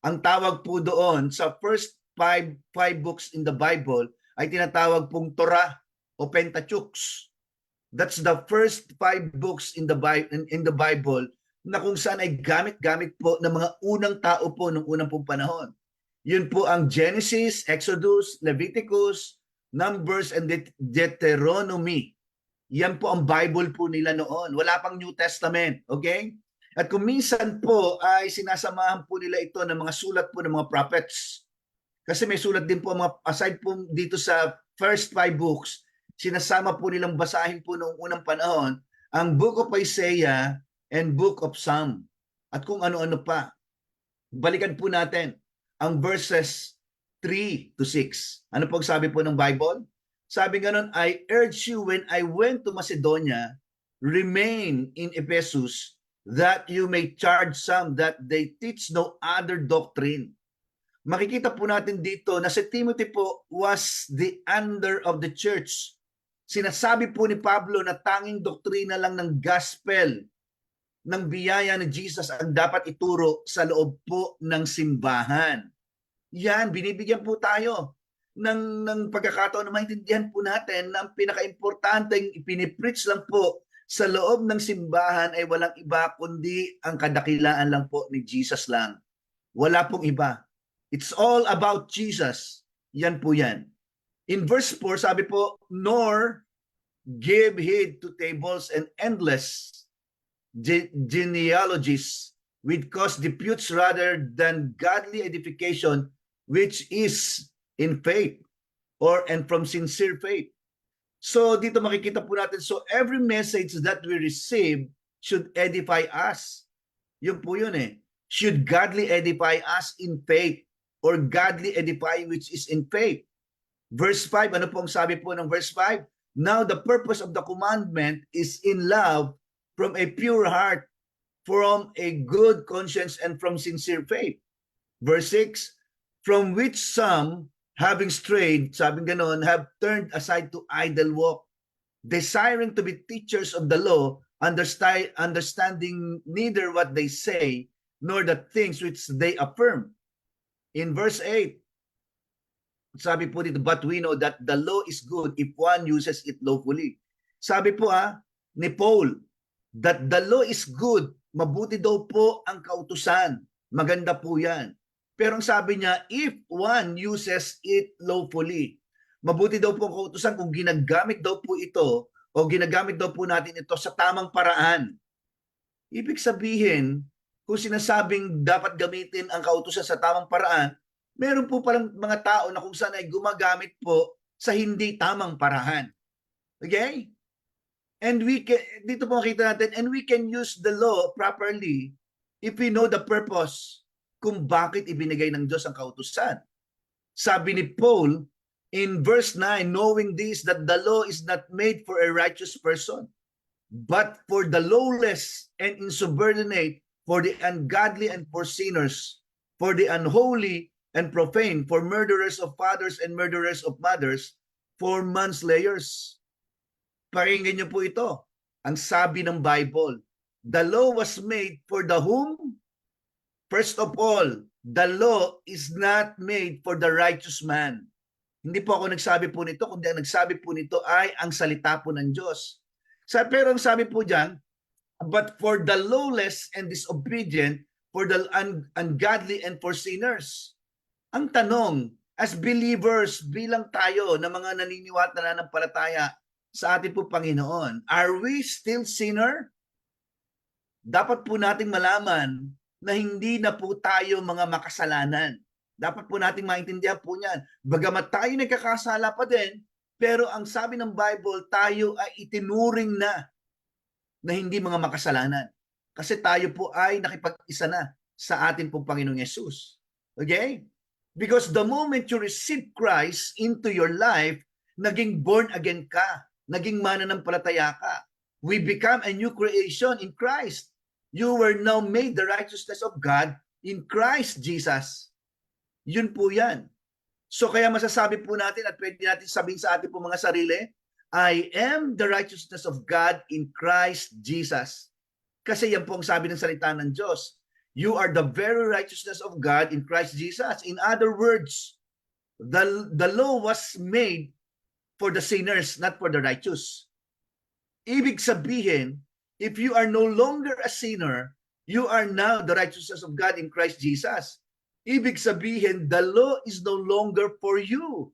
Ang tawag po doon sa first 5 books in the Bible ay tinatawag pong Torah o Pentateuch. That's the first 5 books in the Bible na kung saan ay gamit-gamit po ng mga unang tao po ng unang pong panahon. Yun po ang Genesis, Exodus, Leviticus, Numbers, and Deuteronomy. Yan po ang Bible po nila noon. Wala pang New Testament. Okay? At kung minsan po ay sinasamahan po nila ito ng mga sulat po ng mga prophets. Kasi may sulat din po, mga, aside po dito sa first 5 books, sinasama po nilang basahin po noong unang panahon ang Book of Isaiah and Book of Psalm. At kung ano-ano pa. Balikan po natin ang verses 3 to 6. Ano pong sabi po ng Bible? Sabi ganun, I urge you when I went to Macedonia, remain in Ephesus, that you may charge some that they teach no other doctrine. Makikita po natin dito na si Timothy po was the under of the church. Sinasabi po ni Pablo na tanging doktrina lang ng gospel ng biyaya ni Jesus ang dapat ituro sa loob po ng simbahan. Yan, binibigyan po tayo ng pagkakataon na maintindihan po natin na ang pinaka-importanteng ipinipreach lang po sa loob ng simbahan ay walang iba kundi ang kadakilaan lang po ni Jesus lang. Wala pong iba. It's all about Jesus. Yan po yan. In verse 4, sabi po, nor give heed to tables and endless genealogies which cause disputes rather than godly edification which is in faith and from sincere faith. So dito makikita po natin, so every message that we receive should edify us. Yun po yun eh. Should godly edify us in faith or godly edifying which is in faith. Verse 5, ano po ang sabi po ng verse 5? Now the purpose of the commandment is in love from a pure heart, from a good conscience, and from sincere faith. Verse 6, from which some, having strayed, sabi ganon, have turned aside to idle walk, desiring to be teachers of the law, understanding neither what they say, nor the things which they affirm. In verse 8, sabi po dito, but we know that the law is good if one uses it lawfully. Sabi po ni Paul, that the law is good, mabuti daw po ang kautusan, maganda po yan. Pero ang sabi niya, if one uses it lawfully, mabuti daw po ang kautusan kung ginagamit daw po ito o ginagamit daw po natin ito sa tamang paraan. Ibig sabihin, kung sinasabing dapat gamitin ang kautusan sa tamang paraan, meron po palang mga tao na kung saan ay gumagamit po sa hindi tamang paraan. Okay? And we can, dito po makita natin, and we can use the law properly if we know the purpose kung bakit ibinigay ng Diyos ang kautusan. Sabi ni Paul in verse 9, knowing this, that the law is not made for a righteous person, but for the lawless and insubordinate, for the ungodly and for sinners, for the unholy and profane, for murderers of fathers and murderers of mothers, for manslayers. Pakinggan niyo po ito. Ang sabi ng Bible, the law was made for the whom? First of all, the law is not made for the righteous man. Hindi po ako nagsabi po nito, kundi ang nagsabi po nito ay ang salita po ng Diyos. Pero ang sabi po diyan, but for the lawless and disobedient, for the ungodly and for sinners. Ang tanong, as believers, bilang tayo na mga naniniwala na nanampalataya sa ating po Panginoon, are we still sinner? Dapat po nating malaman na hindi na po tayo mga makasalanan. Dapat po nating maintindihan po niyan. Bagamat tayo nagkakasala pa din, pero ang sabi ng Bible, tayo ay itinuring na hindi mga makasalanan. Kasi tayo po ay nakipag-isa na sa atin pong Panginoong Yesus. Okay? Because the moment you receive Christ into your life, naging born again ka, naging mananampalataya ka. We become a new creation in Christ. You were now made the righteousness of God in Christ Jesus. Yun po yan. So kaya masasabi po natin at pwede natin sabihin sa ating po mga sarili, I am the righteousness of God in Christ Jesus. Kasi yan po ang sabi ng salita ng Diyos. You are the very righteousness of God in Christ Jesus. In other words, the law was made for the sinners, not for the righteous. Ibig sabihin, if you are no longer a sinner, you are now the righteousness of God in Christ Jesus. Ibig sabihin, the law is no longer for you.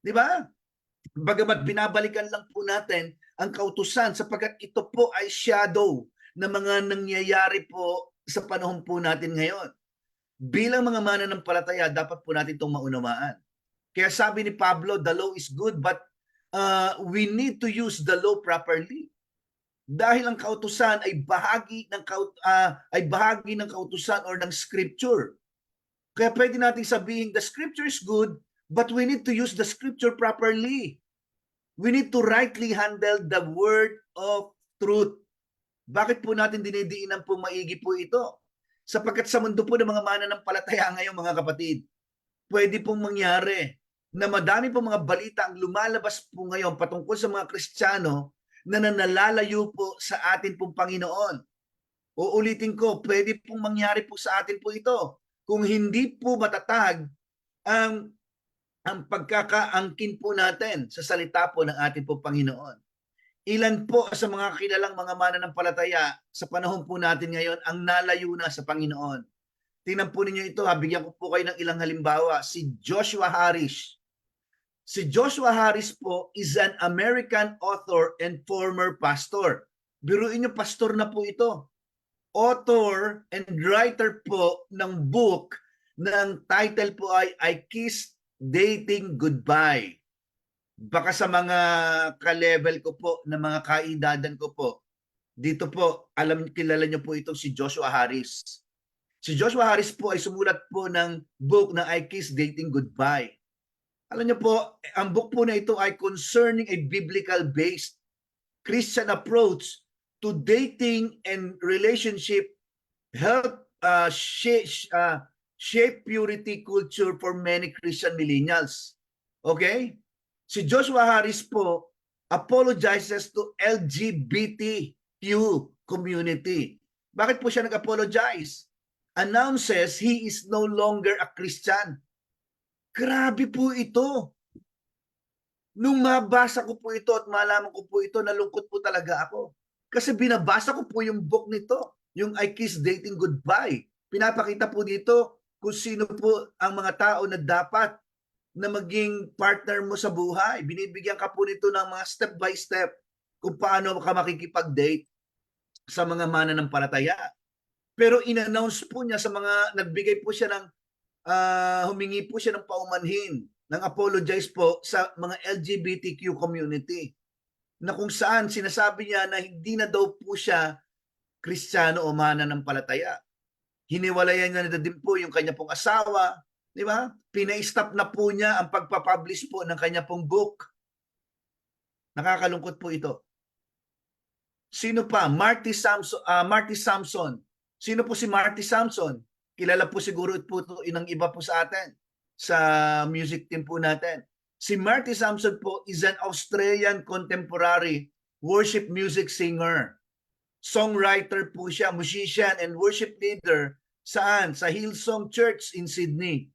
Di ba? Bagamat binabalikan lang po natin ang kautusan sapagkat ito po ay shadow na mga nangyayari po sa panahon po natin ngayon. Bilang mga mananampalataya, dapat po natin itong maunawaan. Kaya sabi ni Pablo, the law is good but we need to use the law properly. Dahil ang kautusan ay bahagi ng kautusan or ng scripture. Kaya pwede nating sabihin, the scripture is good, but we need to use the scripture properly. We need to rightly handle the word of truth. Bakit po natin dinidiinan po maigi po ito? Sapagkat sa mundo po ng mga mananampalataya ngayon, mga kapatid, pwede pong mangyari na madami po mga balita ang lumalabas po ngayon patungkol sa mga Kristiyano na nanalalayo po sa atin pong Panginoon. Uulitin ko, pwede pong mangyari po sa atin po ito. Kung hindi po matatag ang pagkakaangkin po natin sa salita po ng ating po Panginoon. Ilan po sa mga kilalang mga mananampalataya sa panahon po natin ngayon ang nalayo na sa Panginoon. Tingnan po ninyo ito, bigyan ko po kayo ng ilang halimbawa. Si Joshua Harris. Si Joshua Harris po is an American author and former pastor. Biruin niyo, pastor na po ito. Author and writer po ng book ng title po ay I Kissed Dating Goodbye. Baka sa mga ka-level ko po, na mga kaedadan ko po, dito po, kilala niyo po itong si Joshua Harris. Si Joshua Harris po ay sumulat po ng book na I Kissed Dating Goodbye. Alam niyo po, ang book po na ito ay concerning a biblical-based Christian approach to dating and relationship, help shape purity culture for many Christian millennials. Okay? Si Joshua Harris po apologizes to LGBTQ community. Bakit po siya nag-apologize? Announces he is no longer a Christian. Grabe po ito. Nung mabasa ko po ito at malaman ko po ito, nalungkot po talaga ako. Kasi binabasa ko po yung book nito, yung I Kissed Dating Goodbye. Pinapakita po dito kung sino po ang mga tao na dapat na maging partner mo sa buhay. Binibigyan ka po nito ng mga step by step kung paano ka makikipag-date sa mga mananampalataya. Pero in-announce po niya sa mga, nagbigay po siya ng, humingi po siya ng paumanhin, ng apologize po sa mga LGBTQ community. Na kung saan sinasabi niya na hindi na daw po siya Kristiyano o mananampalataya. Hiniwalayan niya na din po yung kanya pong asawa, di ba? Pina-stop na po niya ang pagpapublish po ng kanya pong book. Nakakalungkot po ito. Sino pa? Marty Sampson. Sino po si Marty Sampson? Kilala po siguro po ito ng iba po sa atin sa music team po natin. Si Marty Sampson po is an Australian contemporary worship music singer. Songwriter po siya, musician and worship leader. Saan? Sa Hillsong Church in Sydney.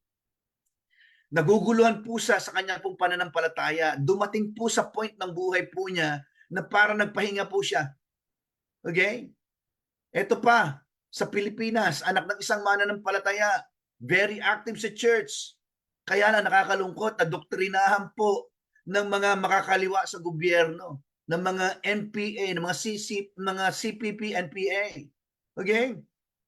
Naguguluhan po siya sa kanya pong pananampalataya. Dumating po sa point ng buhay po niya na parang nagpahinga po siya. Okay? Ito pa, sa Pilipinas, anak ng isang mananampalataya, very active sa church. Kaya na nakakalungkot na doktrinahan po ng mga makakaliwa sa gobyerno, ng mga NPA, ng mga CPP, NPA. Okay?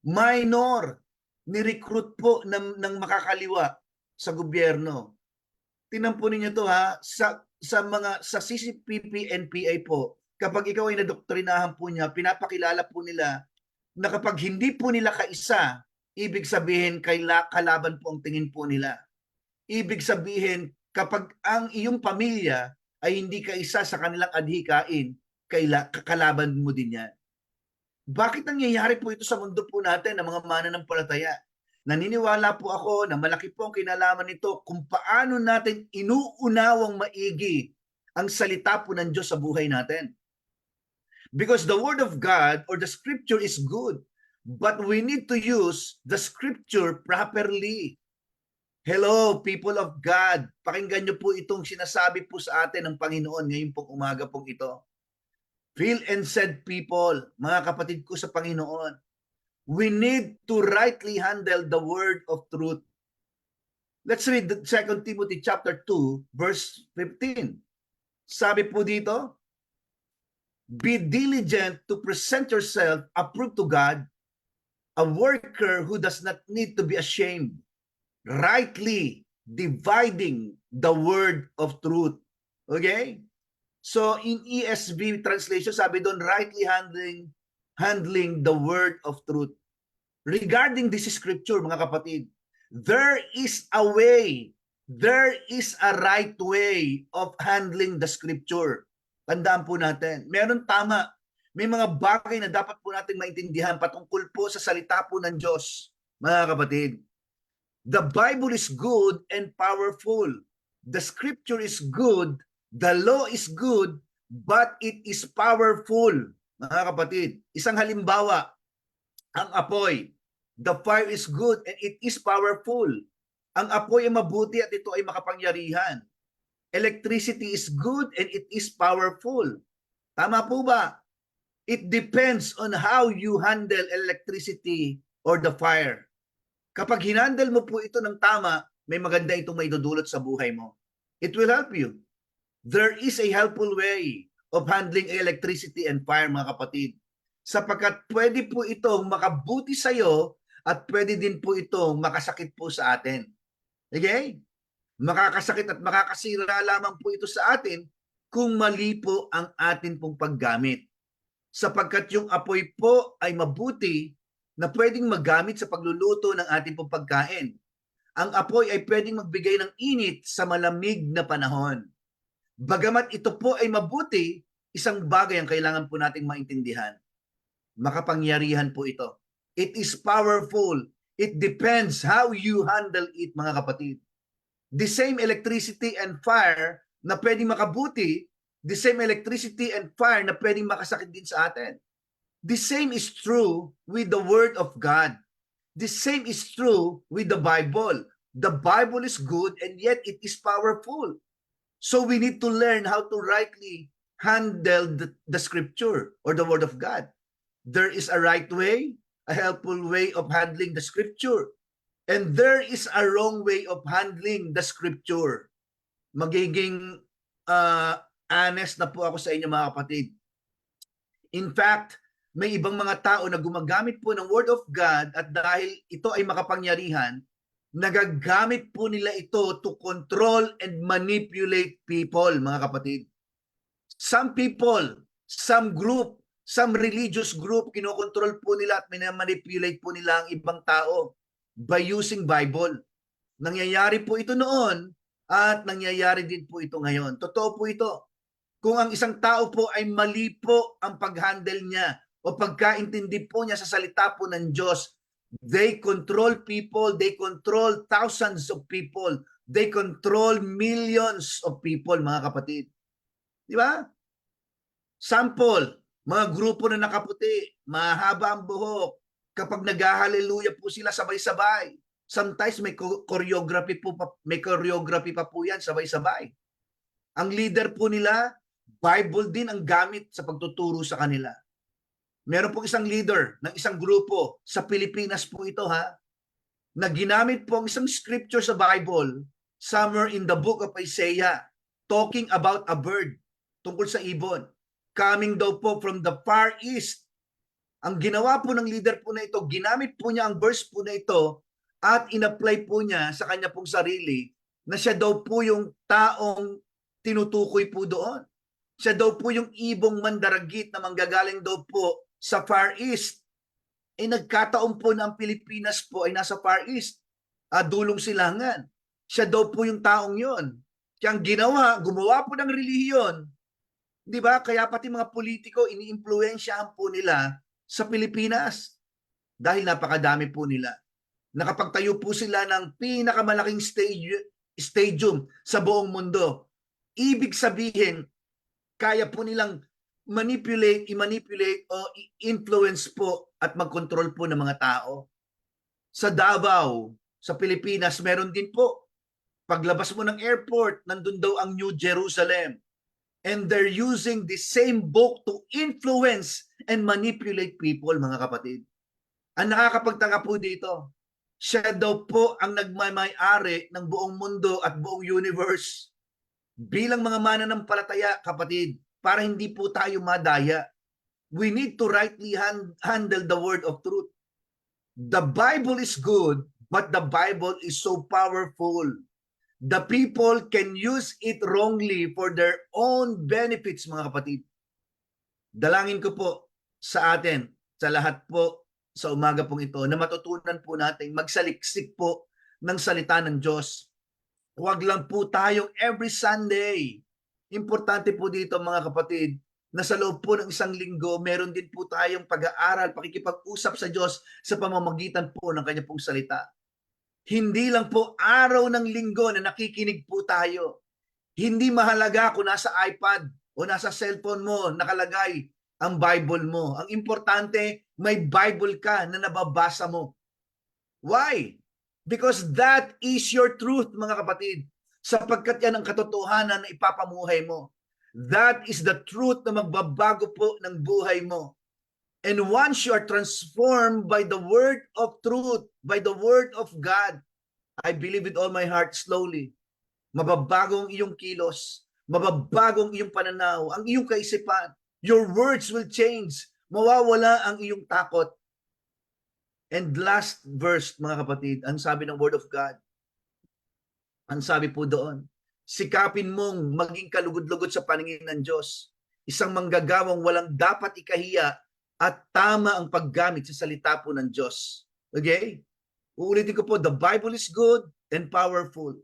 minor, ni-recruit po ng makakaliwa sa gobyerno. Tingnan po ninyo to ha, sa CCPP, NPA po, kapag ikaw ay nadoktrinahan po niya, pinapakilala po nila na kapag hindi po nila kaisa, ibig sabihin kalaban po ang tingin po nila. Ibig sabihin, kapag ang iyong pamilya ay hindi kaisa sa kanilang adhikain, kalaban mo din yan. Bakit nangyayari po ito sa mundo po natin ng mga mananampalataya? Naniniwala po ako na malaki po ang kinalaman nito kung paano natin inuunawang maigi ang salita po ng Diyos sa buhay natin. Because the Word of God or the Scripture is good, but we need to use the Scripture properly. Hello, people of God. Pakinggan niyo po itong sinasabi po sa atin ng Panginoon ngayon pong umaga pong ito. Feel and said people, mga kapatid ko sa Panginoon, we need to rightly handle the word of truth. Let's read 2 Timothy chapter 2, verse 15. Sabi po dito, be diligent to present yourself approved to God, a worker who does not need to be ashamed, rightly dividing the word of truth. Okay? So in ESV translation, sabi doon, rightly handling the word of truth. Regarding this scripture, mga kapatid, there is a way, there is a right way of handling the scripture. Tandaan po natin, meron tama. May mga bagay na dapat po natin maintindihan patungkol po sa salita po ng Diyos, mga kapatid. The Bible is good and powerful. The scripture is good, the law is good, but it is powerful. Mga kapatid, isang halimbawa, ang apoy. The fire is good and it is powerful. Ang apoy ay mabuti at ito ay makapangyarihan. Electricity is good and it is powerful. Tama po ba? It depends on how you handle electricity or the fire. Kapag hinandle mo po ito ng tama, may maganda itong maidudulot sa buhay mo. It will help you. There is a helpful way of handling electricity and fire, mga kapatid. Sapagkat pwede po itong makabuti sa iyo at pwede din po itong makasakit po sa atin. Okay? Makakasakit at makakasira lamang po ito sa atin kung mali po ang atin pong paggamit. Sapagkat yung apoy po ay mabuti na pwedeng magamit sa pagluluto ng ating pong pagkain. Ang apoy ay pwedeng magbigay ng init sa malamig na panahon. Bagamat ito po ay mabuti, isang bagay ang kailangan po nating maintindihan. Makapangyarihan po ito. It is powerful. It depends how you handle it, mga kapatid. The same electricity and fire na pwedeng makabuti, the same electricity and fire na pwedeng makasakit din sa atin. The same is true with the Word of God. The same is true with the Bible. The Bible is good and yet it is powerful. So we need to learn how to rightly handle the Scripture or the Word of God. There is a right way, a helpful way of handling the Scripture. And there is a wrong way of handling the Scripture. Magiging honest na po ako sa inyo, mga kapatid. In fact, may ibang mga tao na gumagamit po ng Word of God at dahil ito ay makapangyarihan, nagagamit po nila ito to control and manipulate people, mga kapatid. Some people, some group, some religious group, kinokontrol po nila at minamanipulate po nila ang ibang tao by using Bible. Nangyayari po ito noon at nangyayari din po ito ngayon. Totoo po ito. Kung ang isang tao po ay mali po ang pag-handle niya o pagkaintindi po niya sa salita po ng Diyos, they control people, they control thousands of people, they control millions of people, mga kapatid. Di ba? Sample, mga grupo na nakaputi, mahaba ang buhok, kapag nag-hallelujah po sila sabay-sabay. Sometimes may choreography pa po yan, sabay-sabay. Ang leader po nila, Bible din ang gamit sa pagtuturo sa kanila. Meron pong isang leader ng isang grupo sa Pilipinas po ito na ginamit po ang isang scripture sa Bible somewhere in the book of Isaiah talking about a bird tungkol sa ibon. Coming daw po from the far east Ang ginawa po ng leader po na ito, ginamit po niya ang verse po na ito at in-apply po niya sa kanya pong sarili na siya daw po yung taong tinutukoy po doon. Siya daw po yung ibong mandaragit na manggagaling daw po sa Far East. Nagkataon po na ang Pilipinas po ay nasa Far East, dulong silangan. Siya daw po yung taong yon. Kaya ang ginawa, gumawa po ng relihiyon. Di ba? Kaya pati mga politiko, ini-impluensyahan po nila sa Pilipinas. Dahil napakadami po nila. Nakapagtayo po sila ng pinakamalaking stadium sa buong mundo. Ibig sabihin, kaya po nilang i-manipulate o i-influence po at mag-control po ng mga tao. Sa Davao, sa Pilipinas, meron din po. Paglabas mo ng airport, nandun daw ang New Jerusalem. And they're using the same book to influence and manipulate people, mga kapatid. Ang nakakapagtaka po dito, siya daw po ang nagmamay-ari ng buong mundo at buong universe. Bilang mga mananampalataya, kapatid, para hindi po tayo madaya, we need to rightly handle the word of truth. The Bible is good, but the Bible is so powerful. The people can use it wrongly for their own benefits, mga kapatid. Dalangin ko po sa atin, sa lahat po sa umaga pong ito, na matutunan po natin magsaliksik po ng salita ng Diyos. Huwag lang po tayong every Sunday. Importante po dito, mga kapatid, na sa loob po ng isang linggo, meron din po tayong pag-aaral, pakikipag-usap sa Diyos sa pamamagitan po ng kanya pong salita. Hindi lang po araw ng linggo na nakikinig po tayo. Hindi mahalaga kung nasa iPad o nasa cellphone mo nakalagay ang Bible mo. Ang importante, may Bible ka na nababasa mo. Why? Because that is your truth, mga kapatid. Sapagkat yan ang katotohanan na ipapamuhay mo. That is the truth na magbabago po ng buhay mo. And once you are transformed by the word of truth, by the word of God, I believe with all my heart, slowly, mababago ang iyong kilos, mababago ang iyong pananaw, ang iyong kaisipan. Your words will change. Mawawala ang iyong takot. And last verse, mga kapatid, ang sabi ng word of God, ang sabi po doon, sikapin mong maging kalugod-lugod sa paningin ng Diyos. Isang manggagawang walang dapat ikahiya at tama ang paggamit sa salita po ng Diyos. Okay? Uulitin ko po, the Bible is good and powerful.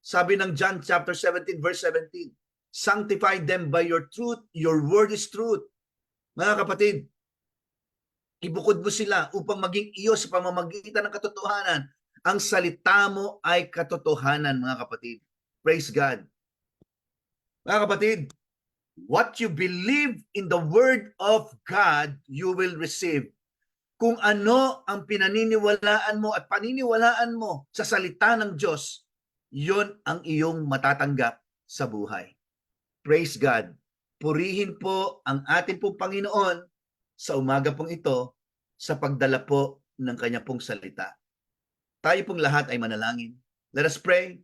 Sabi ng John chapter 17 verse 17, sanctify them by your truth, your word is truth. Mga kapatid, ibukod mo sila upang maging iyo sa pamamagitan ng katotohanan. Ang salita mo ay katotohanan, mga kapatid. Praise God. Mga kapatid, what you believe in the word of God, you will receive. Kung ano ang pinaniniwalaan mo at paniniwalaan mo sa salita ng Diyos, yon ang iyong matatanggap sa buhay. Praise God. Purihin po ang ating pong Panginoon sa umaga pong ito sa pagdala po ng kanya pong salita. Tayo pong lahat ay manalangin. Let us pray.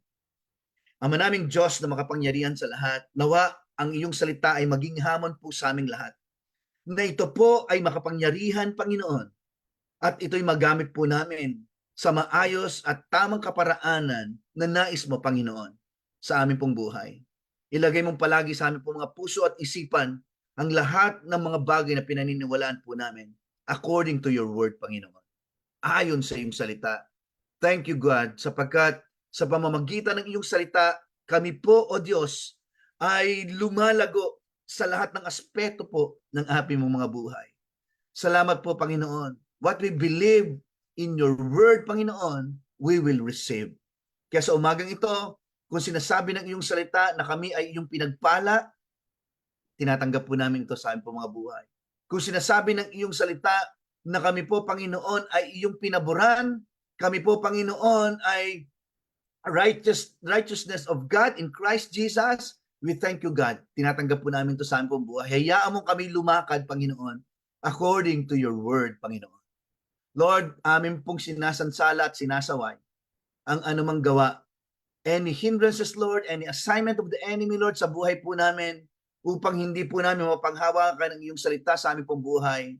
Ama naming Diyos na makapangyarihan sa lahat, nawa ang iyong salita ay maging hamon po sa aming lahat. Na ito po ay makapangyarihan, Panginoon, at ito'y magamit po namin sa maayos at tamang kaparaanan na nais mo, Panginoon, sa aming pong buhay. Ilagay mong palagi sa aming pong mga puso at isipan ang lahat ng mga bagay na pinaniniwalaan po namin according to your word, Panginoon. Ayon sa iyong salita. Thank you, God, sapagkat sa pamamagitan ng iyong salita, kami po, O Diyos, ay lumalago sa lahat ng aspeto po ng aming mga buhay. Salamat po, Panginoon. What we believe in your word, Panginoon, we will receive. Kaya sa umagang ito, kung sinasabi ng iyong salita na kami ay iyong pinagpala, tinatanggap po namin ito sa aming mga buhay. Kung sinasabi ng iyong salita na kami po, Panginoon, ay iyong pinaboran, kami po, Panginoon, ay righteousness of God in Christ Jesus, we thank you, God. Tinatanggap po namin ito sa aming buhay. Hayaan mo kami lumakad, Panginoon, according to your word, Panginoon. Lord, amin pong sinasansala at sinasaway ang anumang gawa. Any hindrances, Lord, any assignment of the enemy, Lord, sa buhay po namin, upang hindi po namin mapanghawakan ng iyong salita sa aming pong buhay.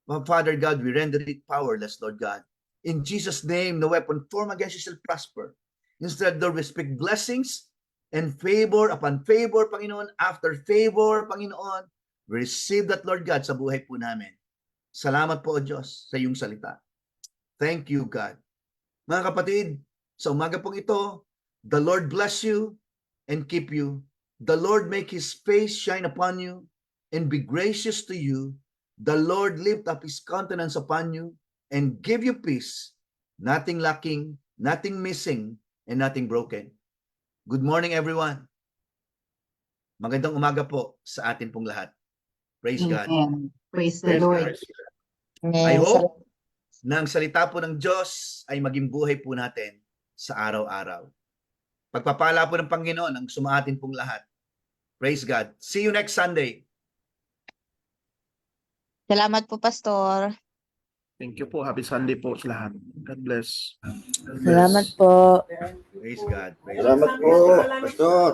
Father God, we render it powerless, Lord God. In Jesus' name, no weapon formed against you shall prosper. Instead, Lord, we speak blessings and favor upon favor, Panginoon, after favor, Panginoon. We receive that, Lord God, sa buhay po namin. Salamat po, O Diyos, sa iyong salita. Thank you, God. Mga kapatid, sa umaga pong ito, the Lord bless you and keep you. The Lord make His face shine upon you and be gracious to you. The Lord lift up His countenance upon you and give you peace, nothing lacking, nothing missing, and nothing broken. Good morning, everyone. Magandang umaga po sa atin pong lahat. Praise God. Amen. Praise the Praise Lord. God. I hope na ang salita po ng Diyos ay maging buhay po natin sa araw-araw. Pagpapala po ng Panginoon ang sumaatin pong lahat. Praise God. See you next Sunday. Salamat po, Pastor. Thank you po. Happy Sunday po sa lahat. God bless. Salamat po. Praise God. Praise Salamat God. po, Pastor.